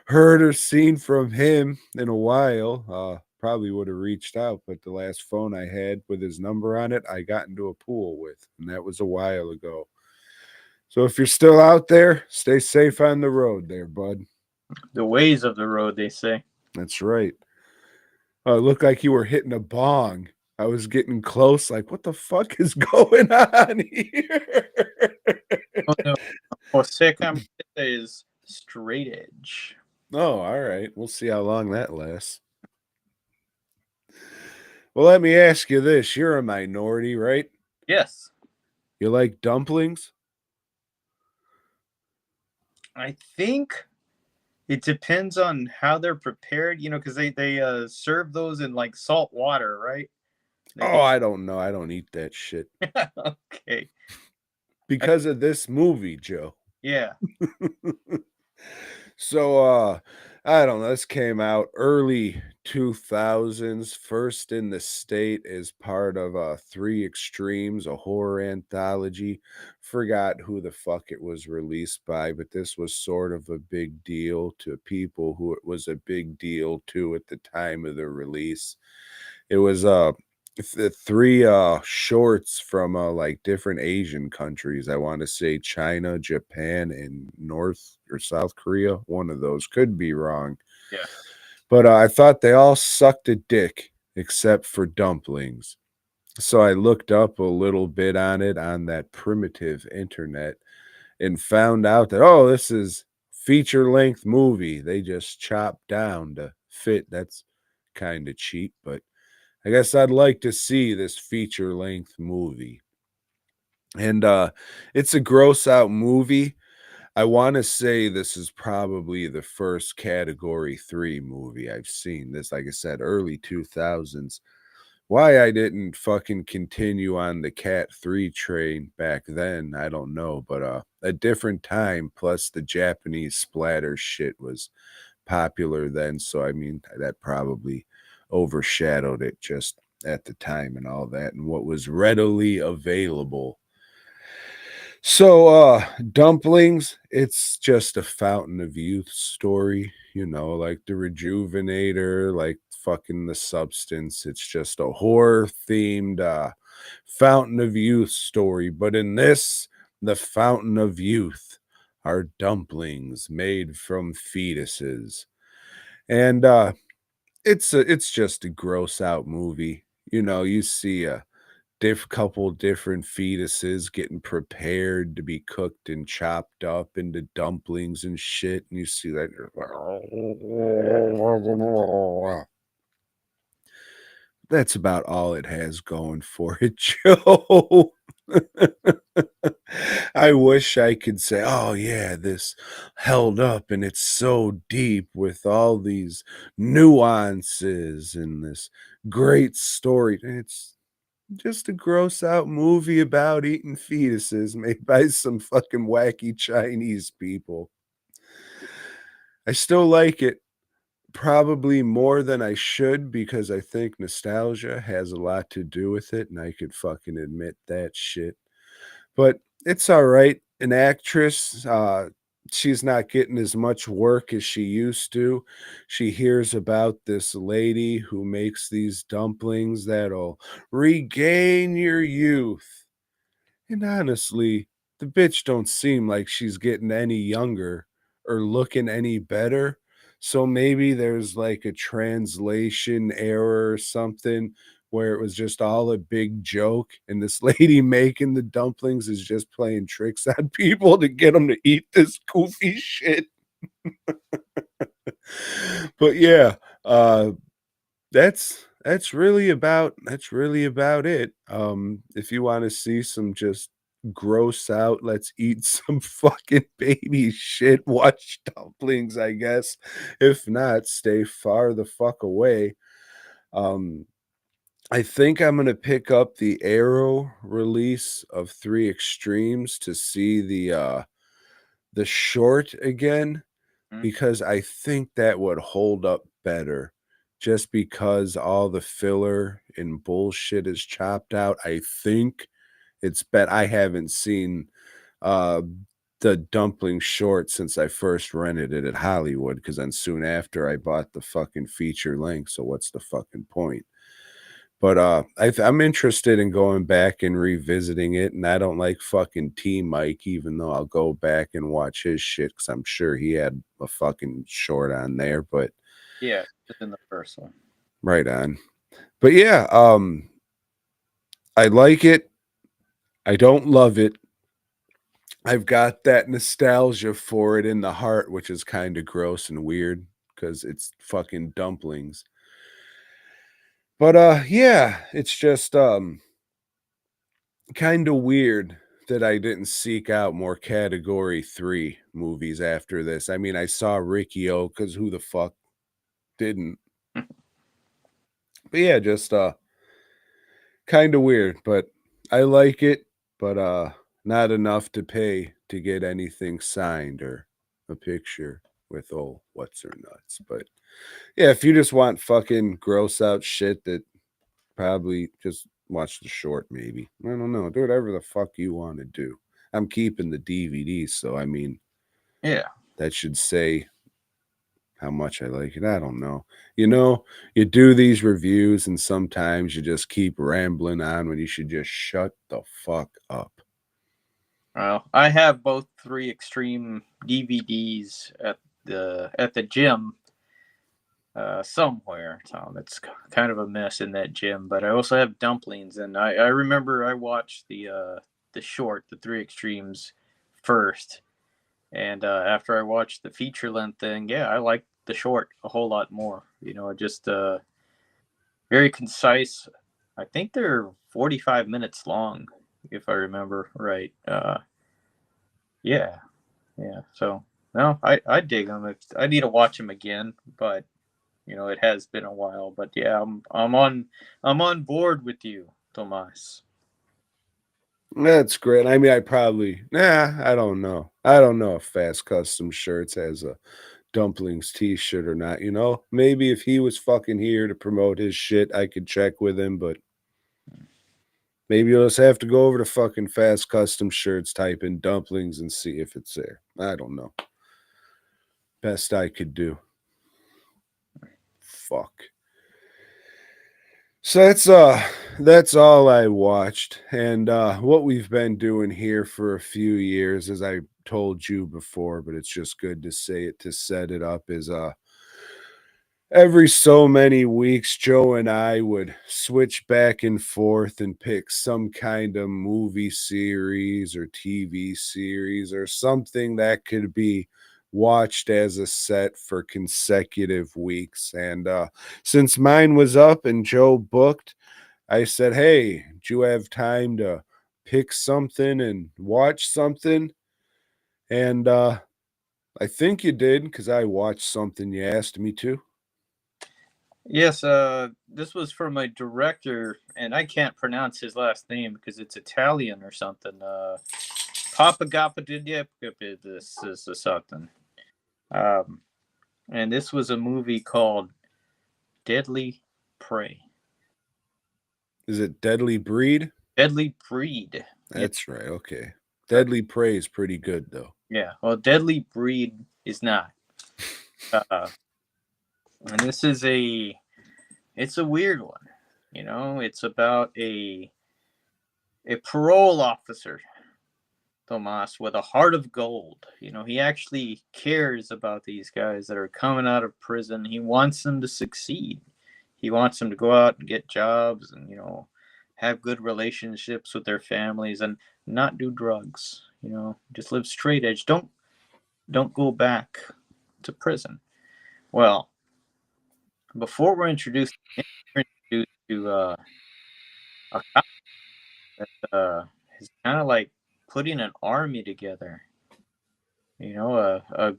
heard or seen from him in a while. Probably would have reached out, but the last phone I had with his number on it, I got into a pool with, and that was a while ago. So if you're still out there, stay safe on the road there, bud. The ways of the road, they say. That's right. It looked like you were hitting a bong. I was getting close, like, what the fuck is going on here? Oh no, Jose Camiseta is straight edge. Oh, all right. We'll see how long that lasts. Well, let me ask you this. You're a minority, right? Yes, You like dumplings? I think it depends on how they're prepared. Because they serve those in like salt water, right? Oh, I don't know. I don't eat that shit. Okay. Because of this movie, Joe. Yeah. So I don't know. This came out early 2000s, first in the state as part of Three Extremes, a horror anthology. Forgot who the fuck it was released by, but this was sort of a big deal to people who it was a big deal to at the time of the release. It was three shorts from like different Asian countries. I want to say China, Japan, and North or South Korea. One of those, could be wrong. Yeah. But I thought they all sucked a dick except for Dumplings. So I looked up a little bit on it on that primitive internet and found out that, oh, this is feature length movie. They just chopped down to fit. That's kind of cheap, but I guess I'd like to see this feature length movie. And it's a gross out movie. I want to say this is probably the first category 3 movie I've seen. This, like I said, early 2000s. Why I didn't fucking continue on the Cat 3 train back then, I don't know. But a different time, plus the Japanese splatter shit was popular then. So, I mean, that probably overshadowed it just at the time and all that and what was readily available. So, Dumplings, it's just a fountain of youth story, like the Rejuvenator, like fucking the Substance. It's just a horror themed fountain of youth story. But in this, the fountain of youth are dumplings made from fetuses. And it's just a gross out movie. You see a couple different fetuses getting prepared to be cooked and chopped up into dumplings and shit, and you see that. That's about all it has going for it, Joe. I wish I could say, oh, yeah, this held up and it's so deep with all these nuances and this great story. It's just a gross out movie about eating fetuses made by some fucking wacky Chinese people. I still like it. Probably more than I should because I think nostalgia has a lot to do with it, and I could fucking admit that shit. But it's all right. An actress, she's not getting as much work as she used to. She hears about this lady who makes these dumplings that'll regain your youth. And honestly, the bitch don't seem like she's getting any younger or looking any better. So maybe there's like a translation error or something where it was just all a big joke, and this lady making the dumplings is just playing tricks on people to get them to eat this goofy shit. But yeah, that's really about it. If you want to see some just gross out, let's eat some fucking baby shit, watch Dumplings, I guess. If not, stay far the fuck away. Um, I think I'm gonna pick up the Arrow release of Three Extremes to see the short again, Mm. because I think that would hold up better, just because all the filler and bullshit is chopped out. I think it's I haven't seen uh the Dumpling short since I first rented it at Hollywood, because then soon after I bought the fucking feature length. So what's the fucking point? But I'm interested in going back and revisiting it, and I don't like fucking T Mike, even though I'll go back and watch his shit because I'm sure he had a fucking short on there. But Yeah, just in the first one. right on. But yeah, I like it. I don't love it. I've got that nostalgia for it in the heart, which is kind of gross and weird because it's fucking dumplings. But yeah, it's just kind of weird that I didn't seek out more category 3 movies after this. I mean, I saw Ricky O, cuz who the fuck didn't? But yeah, just kind of weird, but I like it, but not enough to pay to get anything signed or a picture with old what's her nuts. But yeah, if you just want fucking gross out shit, that probably just watch the short, maybe. I don't know. Do whatever the fuck you want to do. I'm keeping the DVD, so I mean, Yeah. that should say how much I like it. I don't know. You know, you do these reviews, and sometimes you just keep rambling on when you should just shut the fuck up. Well, I have both Three Extreme DVDs at the gym somewhere, Tom. It's kind of a mess in that gym, but I also have Dumplings, and I remember I watched the short, the Three Extremes first, and after I watched the feature length thing, yeah, I liked the short a whole lot more. You know, just very concise. I think they're 45 minutes long, if I remember right. Yeah, yeah. So no, I dig them. I need to watch them again, but you know it has been a while. But yeah, I'm on board with you, Tomas. That's great. I mean, I don't know. I don't know if Fast Custom Shirts has a Dumplings t-shirt or not, you know? Maybe if he was fucking here to promote his shit, I could check with him, but maybe you'll just have to go over to fucking Fast Custom Shirts, type in Dumplings, and see if it's there. I don't know. Best I could do. Fuck. So that's all I watched. And what we've been doing here for a few years, as I told you before, but it's just good to say it to set it up, is every so many weeks, Joe and I would switch back and forth and pick some kind of movie series or TV series or something that could be watched as a set for consecutive weeks. And since mine was up and Joe booked, I said, hey, do you have time to pick something and watch something? And I think you did, because I watched something you asked me to. Yes, this was from a director, and I can't pronounce his last name because it's Italian or something. This is something. Um, and this was a movie called Deadly Prey. Is it Deadly Breed? Deadly Breed. Yeah, That's right. Okay. Deadly Prey is pretty good, though. yeah. Well, Deadly Breed is not. Uh, and this is it's a weird one. You know, it's about a parole officer, Tomas, with a heart of gold. You know, he actually cares about these guys that are coming out of prison. He wants them to succeed. He wants them to go out and get jobs and, you know, have good relationships with their families and not do drugs. You know, just live straight edge. Don't go back to prison. Well, before we're introduced to a cop that is kind of like putting an army together. You know, a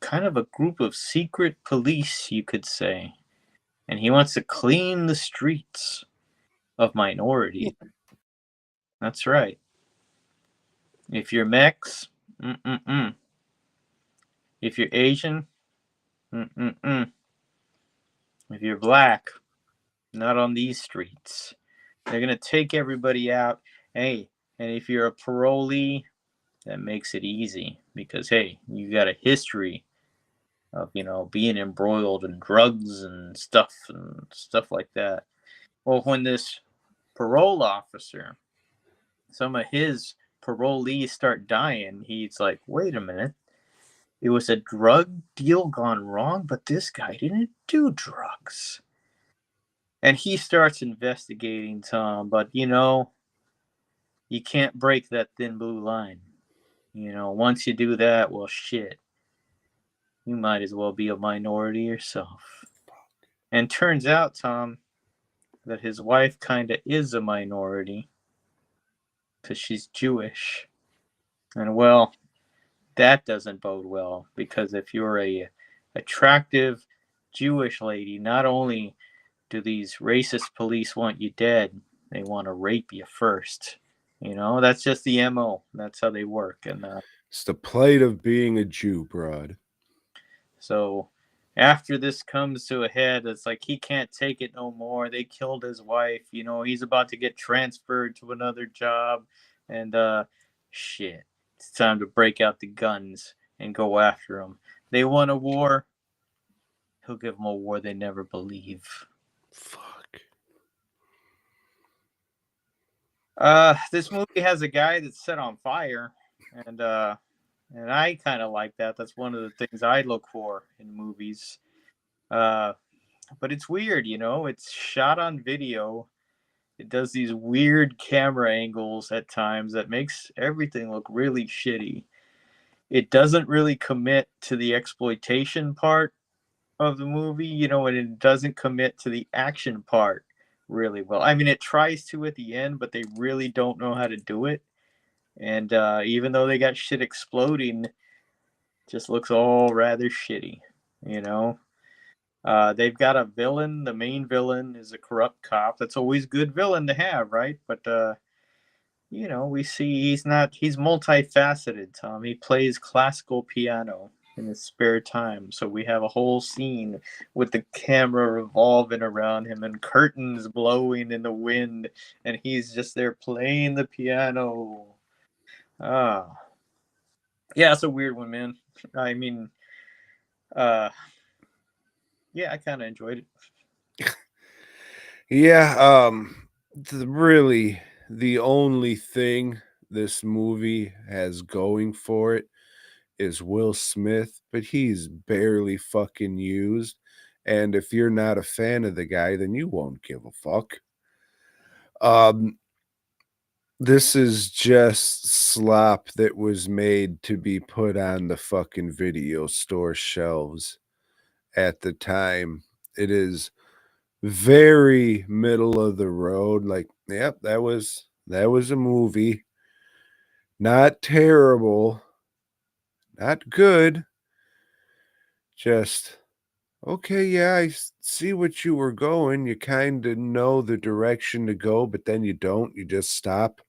kind of a group of secret police, you could say. And he wants to clean the streets of minorities. That's right. If you're Mex, mm-mm-mm. If you're Asian, mm-mm-mm. If you're black, not on these streets. They're going to take everybody out. Hey, and if you're a parolee, that makes it easy because, hey, you got a history of, you know, being embroiled in drugs and stuff like that. Well, when this parole officer, some of his parolees start dying, he's like, wait a minute. It was a drug deal gone wrong, but this guy didn't do drugs. And he starts investigating Tom, but you know, you can't break that thin blue line. You know, once you do that, well, shit, you might as well be a minority yourself. And turns out, Tom, that his wife kind of is a minority because she's Jewish. And well, that doesn't bode well because if you're a attractive Jewish lady, not only do these racist police want you dead, they want to rape you first. You know, that's just the MO. That's how they work. And It's the plight of being a Jew, broad. so after this comes to a head, it's like he can't take it no more. They killed his wife. You know, he's about to get transferred to another job. And shit, it's time to break out the guns and go after him. They want a war. He'll give them a war they never believe. Fuck. This movie has a guy that's set on fire, and I kind of like that. That's one of the things I look for in movies. But it's weird, you know. It's shot on video. It does these weird camera angles at times that makes everything look really shitty. It doesn't really commit to the exploitation part of the movie, you know, and it doesn't commit to the action part really well. I mean, it tries to at the end, but they really don't know how to do it. And even though they got shit exploding, just looks all rather shitty, you know. They've got a villain. The main villain is a corrupt cop. That's always a good villain to have, right? But you know, we see he's multifaceted, Tom. He plays classical piano in his spare time. So we have a whole scene with the camera revolving around him and curtains blowing in the wind, and he's just there playing the piano. Ah. Yeah, it's a weird one, man. I mean, yeah, I kind of enjoyed it. Yeah, really the only thing this movie has going for it is Will Smith, but he's barely fucking used. And if you're not a fan of the guy, then you won't give a fuck. This is just slop that was made to be put on the fucking video store shelves at the time. It is very middle of the road. Like, yep, that was a movie. Not terrible, not good. Just okay, yeah, I see what you were going. You kind of know the direction to go, but then you don't. You just stop.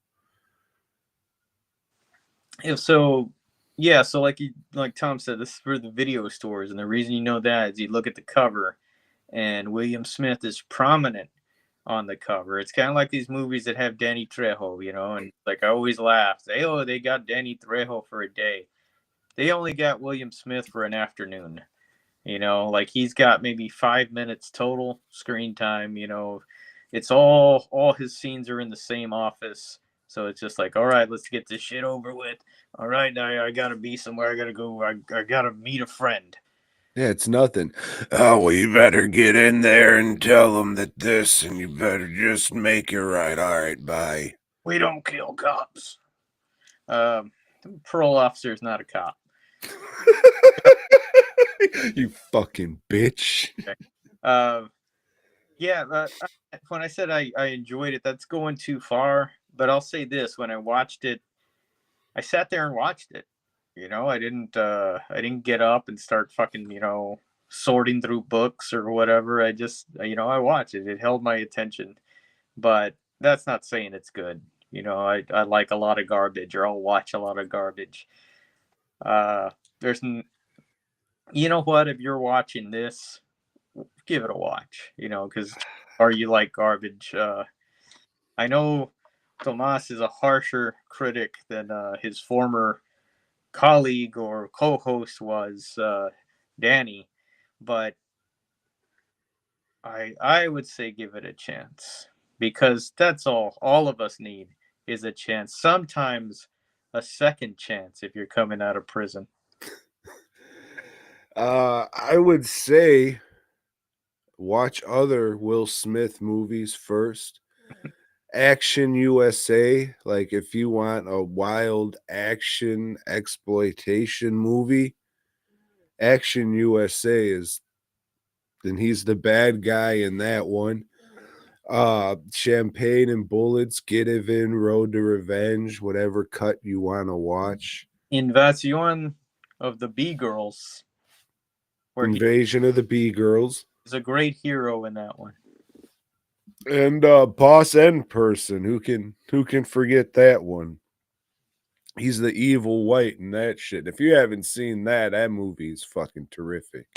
So yeah, so like Tom said, this is for the video stores, and the reason you know that is you look at the cover, and William Smith is prominent on the cover. It's kind of like these movies that have Danny Trejo, you know, and like I always laugh, say, oh, they got Danny Trejo for a day. They only got William Smith for an afternoon. You know, like he's got maybe 5 minutes total screen time. You know, it's all his scenes are in the same office So it's just like, all right, let's get this shit over with. All right, now I gotta be somewhere. I gotta go. I gotta meet a friend. Yeah, it's nothing. Oh, well, you better get in there and tell them that this, and you better just make it right. All right, bye. We don't kill cops. Parole officer is not a cop. You fucking bitch. Yeah, when I said I enjoyed it, that's going too far. But I'll say this: when I watched it, I sat there and watched it. I didn't get up and start fucking sorting through books or whatever. I just I watched it. It held my attention, but that's not saying it's good. I like a lot of garbage, or I'll watch a lot of garbage. There's you know what? If you're watching this, give it a watch. Because are you like garbage? I know Tomas is a harsher critic than his former colleague or co-host was, Danny, but I would say give it a chance, because that's all of us need is a chance. Sometimes a second chance if you're coming out of prison. I would say watch other Will Smith movies first. Action USA, like if you want a wild action exploitation movie, Action USA is, then he's the bad guy in that one. Champagne and Bullets, Get Even, Road to Revenge, whatever cut you want to watch. Invasion of the B-Girls, where he Invasion of the B Girls. is a great hero in that one. And Boss End Person, who can forget that one? He's the evil white in that shit. If you haven't seen that, that movie is fucking terrific.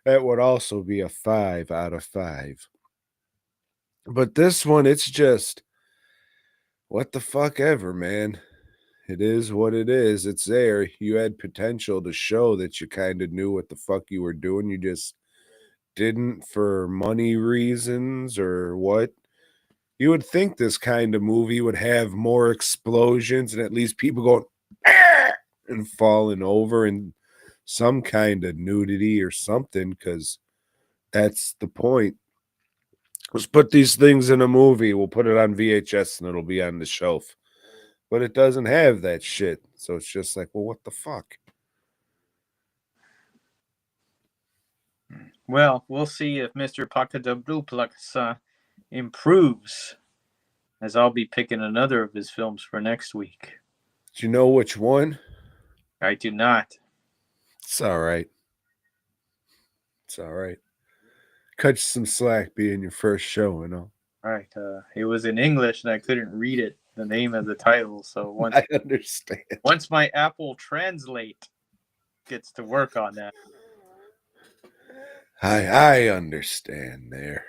That would also be a 5 out of 5. But this one, it's just what the fuck ever, man. It is what it is. It's there. You had potential to show that you kind of knew what the fuck you were doing. You just didn't for money reasons or what. You would think this kind of movie would have more explosions and at least people going "Ah!" and falling over and some kind of nudity or something, because that's the point. Let's put these things in a movie. We'll put it on VHS and it'll be on the shelf. But it doesn't have that shit. So it's just like, well, what the fuck? Well, we'll see if Mr. Pacadabduplex improves, as I'll be picking another of his films for next week. Do you know which one? I do not. It's all right. It's all right. Cut you some slack being your first show, you know. All right. It was in English and I couldn't read it, the name of the title. So I understand. once my Apple Translate gets to work on that. I understand there.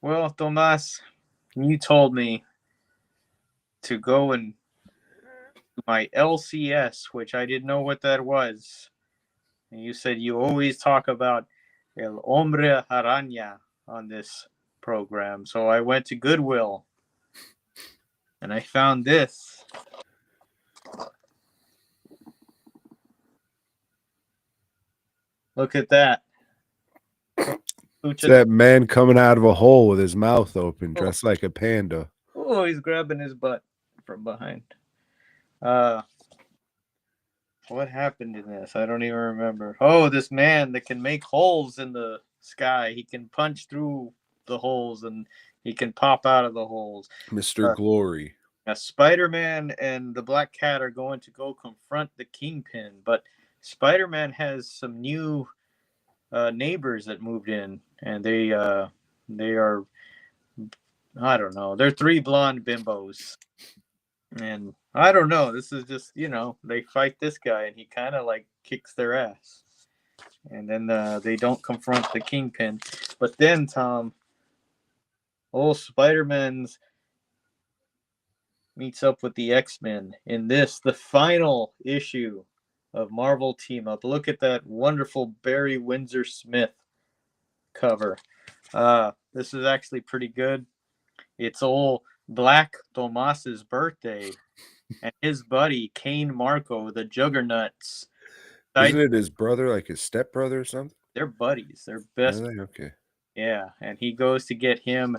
Well, Tomas, you told me to go and my LCS, which I didn't know what that was. And you said you always talk about El Hombre Araña on this program. So I went to Goodwill and I found this. Look at that. It's that man coming out of a hole with his mouth open, dressed like a panda. Oh, he's grabbing his butt from behind. What happened in this? I don't even remember. Oh, this man that can make holes in the sky. He can punch through the holes and he can pop out of the holes. Mr. Glory. Now, Spider-Man and the Black Cat are going to go confront the Kingpin, but Spider-Man has some new neighbors that moved in, and they are, I don't know, they're 3 blonde bimbos. And I don't know, this is just, they fight this guy and he kind of like kicks their ass. And then they don't confront the Kingpin. But then, Tom, old Spider-Man's meets up with the X-Men in this, the final issue of Marvel Team Up. Look at that wonderful Barry Windsor Smith cover. This is actually pretty good. It's old Black Tomas's birthday, and his buddy Kane Marco, the Juggernauts. Isn't it his brother, like his stepbrother or something? They're buddies. They're best. Okay. Yeah, and he goes to get him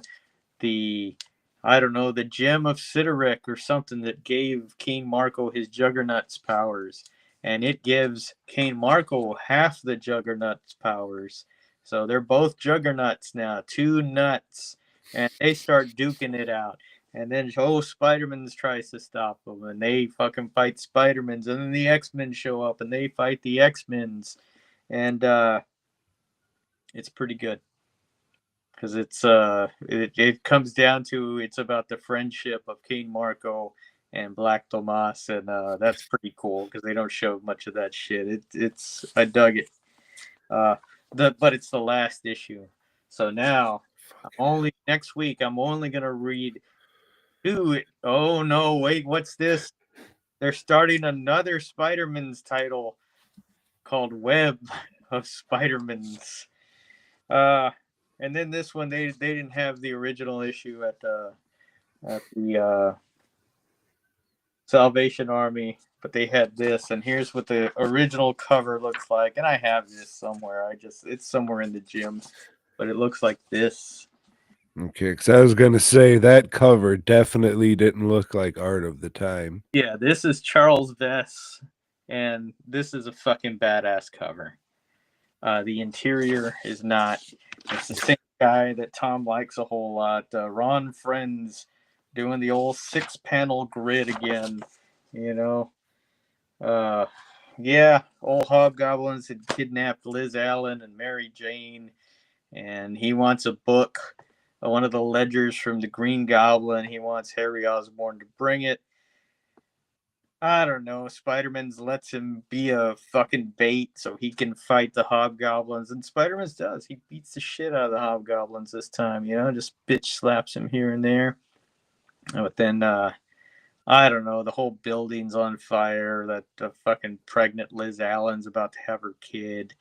the, I don't know, the gem of Sidorak or something that gave Kane Marco his Juggernaut's powers. And it gives Kane Marco half the Juggernaut's powers. So they're both Juggernauts now, two nuts. And they start duking it out. And then, Spider-Man tries to stop them. And they fucking fight Spider-Mans. And then the X-Men show up and they fight the X-Mens. And it's pretty good. Because it comes down to, it's about the friendship of Kane Marco and Black Tomas, and that's pretty cool because they don't show much of that shit. I dug it. But it's the last issue, so now next week I'm only gonna read two. Oh no, wait, what's this? They're starting another Spider-Man's title called Web of Spider-Man's. And then this one, they didn't have the original issue at the Salvation Army, but they had this. And here's what the original cover looks like. And I have this somewhere. It's somewhere in the gym, but it looks like this. Okay, because I was gonna say that cover definitely didn't look like art of the time. Yeah, this is Charles Vess, and this is a fucking badass cover. The interior is not. It's the same guy that Tom likes a whole lot. Ron Friends doing the old 6-panel grid again. Yeah, old Hobgoblins had kidnapped Liz Allen and Mary Jane, and he wants a book, one of the ledgers from the Green Goblin. He wants Harry Osborn to bring it. I don't know. Spider-Man lets him be a fucking bait so he can fight the Hobgoblins. And Spider-Man does. He beats the shit out of the Hobgoblins this time, just bitch slaps him here and there. But then, I don't know, the whole building's on fire. That the fucking pregnant Liz Allen's about to have her kid.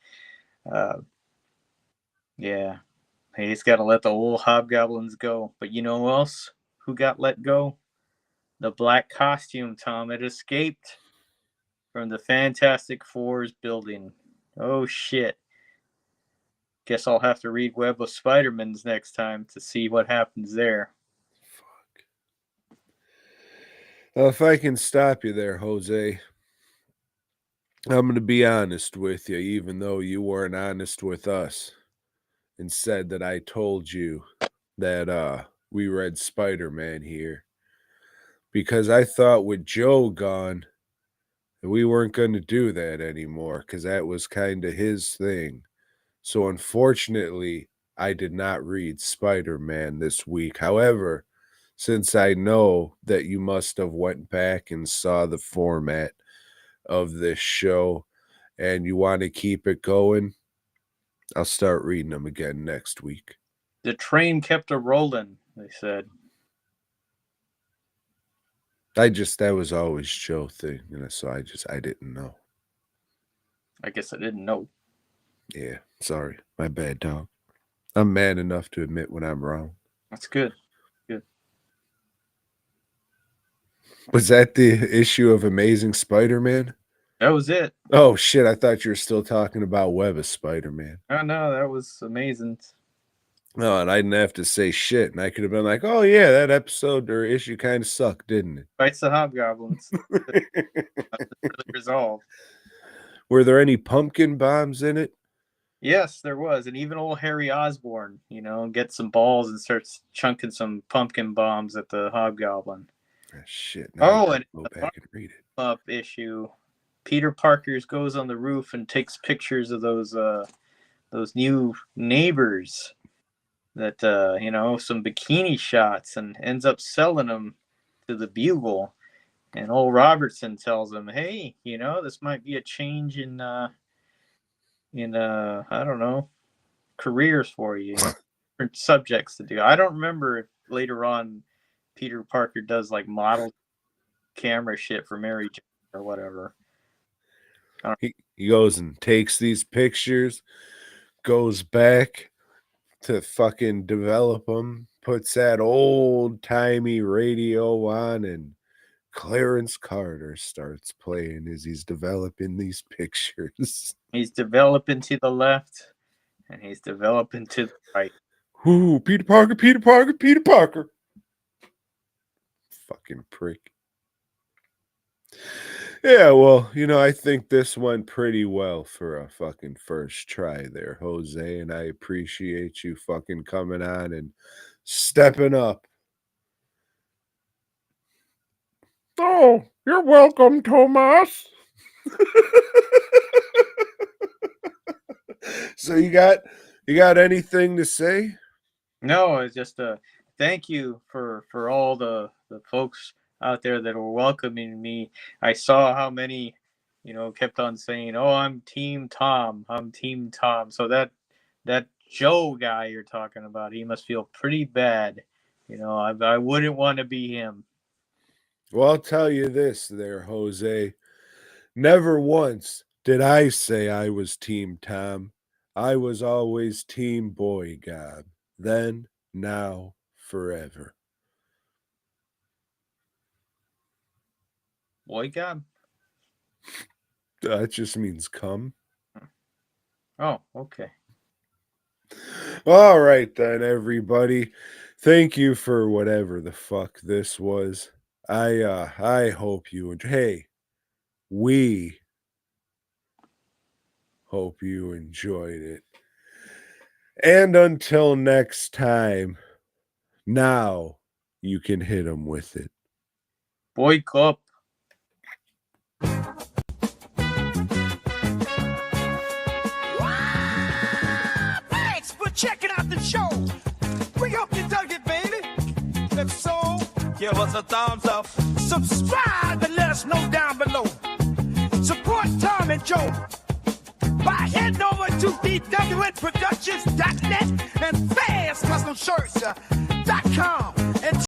Yeah. He's got to let the old Hobgoblins go. But you know who else? Who got let go? The black costume, Tom. It escaped from the Fantastic Four's building. Oh, shit. Guess I'll have to read Web of Spider-Man's next time to see what happens there. Fuck. Well, if I can stop you there, Jose, I'm going to be honest with you, even though you weren't honest with us and said that I told you that we read Spider-Man here. Because I thought with Joe gone, we weren't going to do that anymore because that was kind of his thing. So unfortunately, I did not read Spider-Man this week. However, since I know that you must have went back and saw the format of this show and you want to keep it going, I'll start reading them again next week. The train kept a-rolling, they said. That was always Joe thing, so I didn't know. I guess I didn't know. Yeah, sorry. My bad, dog. I'm man enough to admit when I'm wrong. That's good. Good. Was that the issue of Amazing Spider-Man? That was it. Oh, shit. I thought you were still talking about Web of Spider-Man. Oh, no, that was amazing. Oh, and I didn't have to say shit. And I could have been like, oh, yeah, that episode or issue kind of sucked, didn't it? Fights the Hobgoblins. Really resolved. Were there any pumpkin bombs in it? Yes, there was. And even old Harry Osborn, gets some balls and starts chunking some pumpkin bombs at the Hobgoblin. Oh, shit. Now and go back and read it. Up issue. Peter Parker's goes on the roof and takes pictures of those new neighbors that some bikini shots, and ends up selling them to the Bugle. And old Robertson tells him, hey, this might be a change in I don't know, careers for you, different subjects to do. I don't remember if later on Peter Parker does like model camera shit for Mary Jane or whatever. He goes and takes these pictures, goes back to fucking develop them, puts that old-timey radio on, and Clarence Carter starts playing as he's developing these pictures. He's developing to the left, and he's developing to the right. Ooh, Peter Parker, Peter Parker, Peter Parker. Fucking prick. Yeah, well, I think this went pretty well for a fucking first try there, Jose, and I appreciate you fucking coming on and stepping up. Oh, you're welcome, Tomas. So you got anything to say? No, it's just thank you for all the folks out there that were welcoming me. I saw how many, kept on saying, "Oh, I'm Team Tom. I'm Team Tom." So that Joe guy you're talking about, he must feel pretty bad. I wouldn't want to be him. Well, I'll tell you this there, Jose. Never once did I say I was Team Tom. I was always Team BOYGOB. Then, now, forever. BOYGOB? That just means come. Oh, okay. All right then, everybody. Thank you for whatever the fuck this was. I hope you enjoy. Hey, we hope you enjoyed it. And until next time, now you can hit them with it. BOYGOB. Thanks for checking out the show. We hope you dug it, baby. If so, give us a thumbs up. Subscribe and let us know down below. Support Tom and Joe by heading over to DWNProductions.net and FastCustomShirts.com.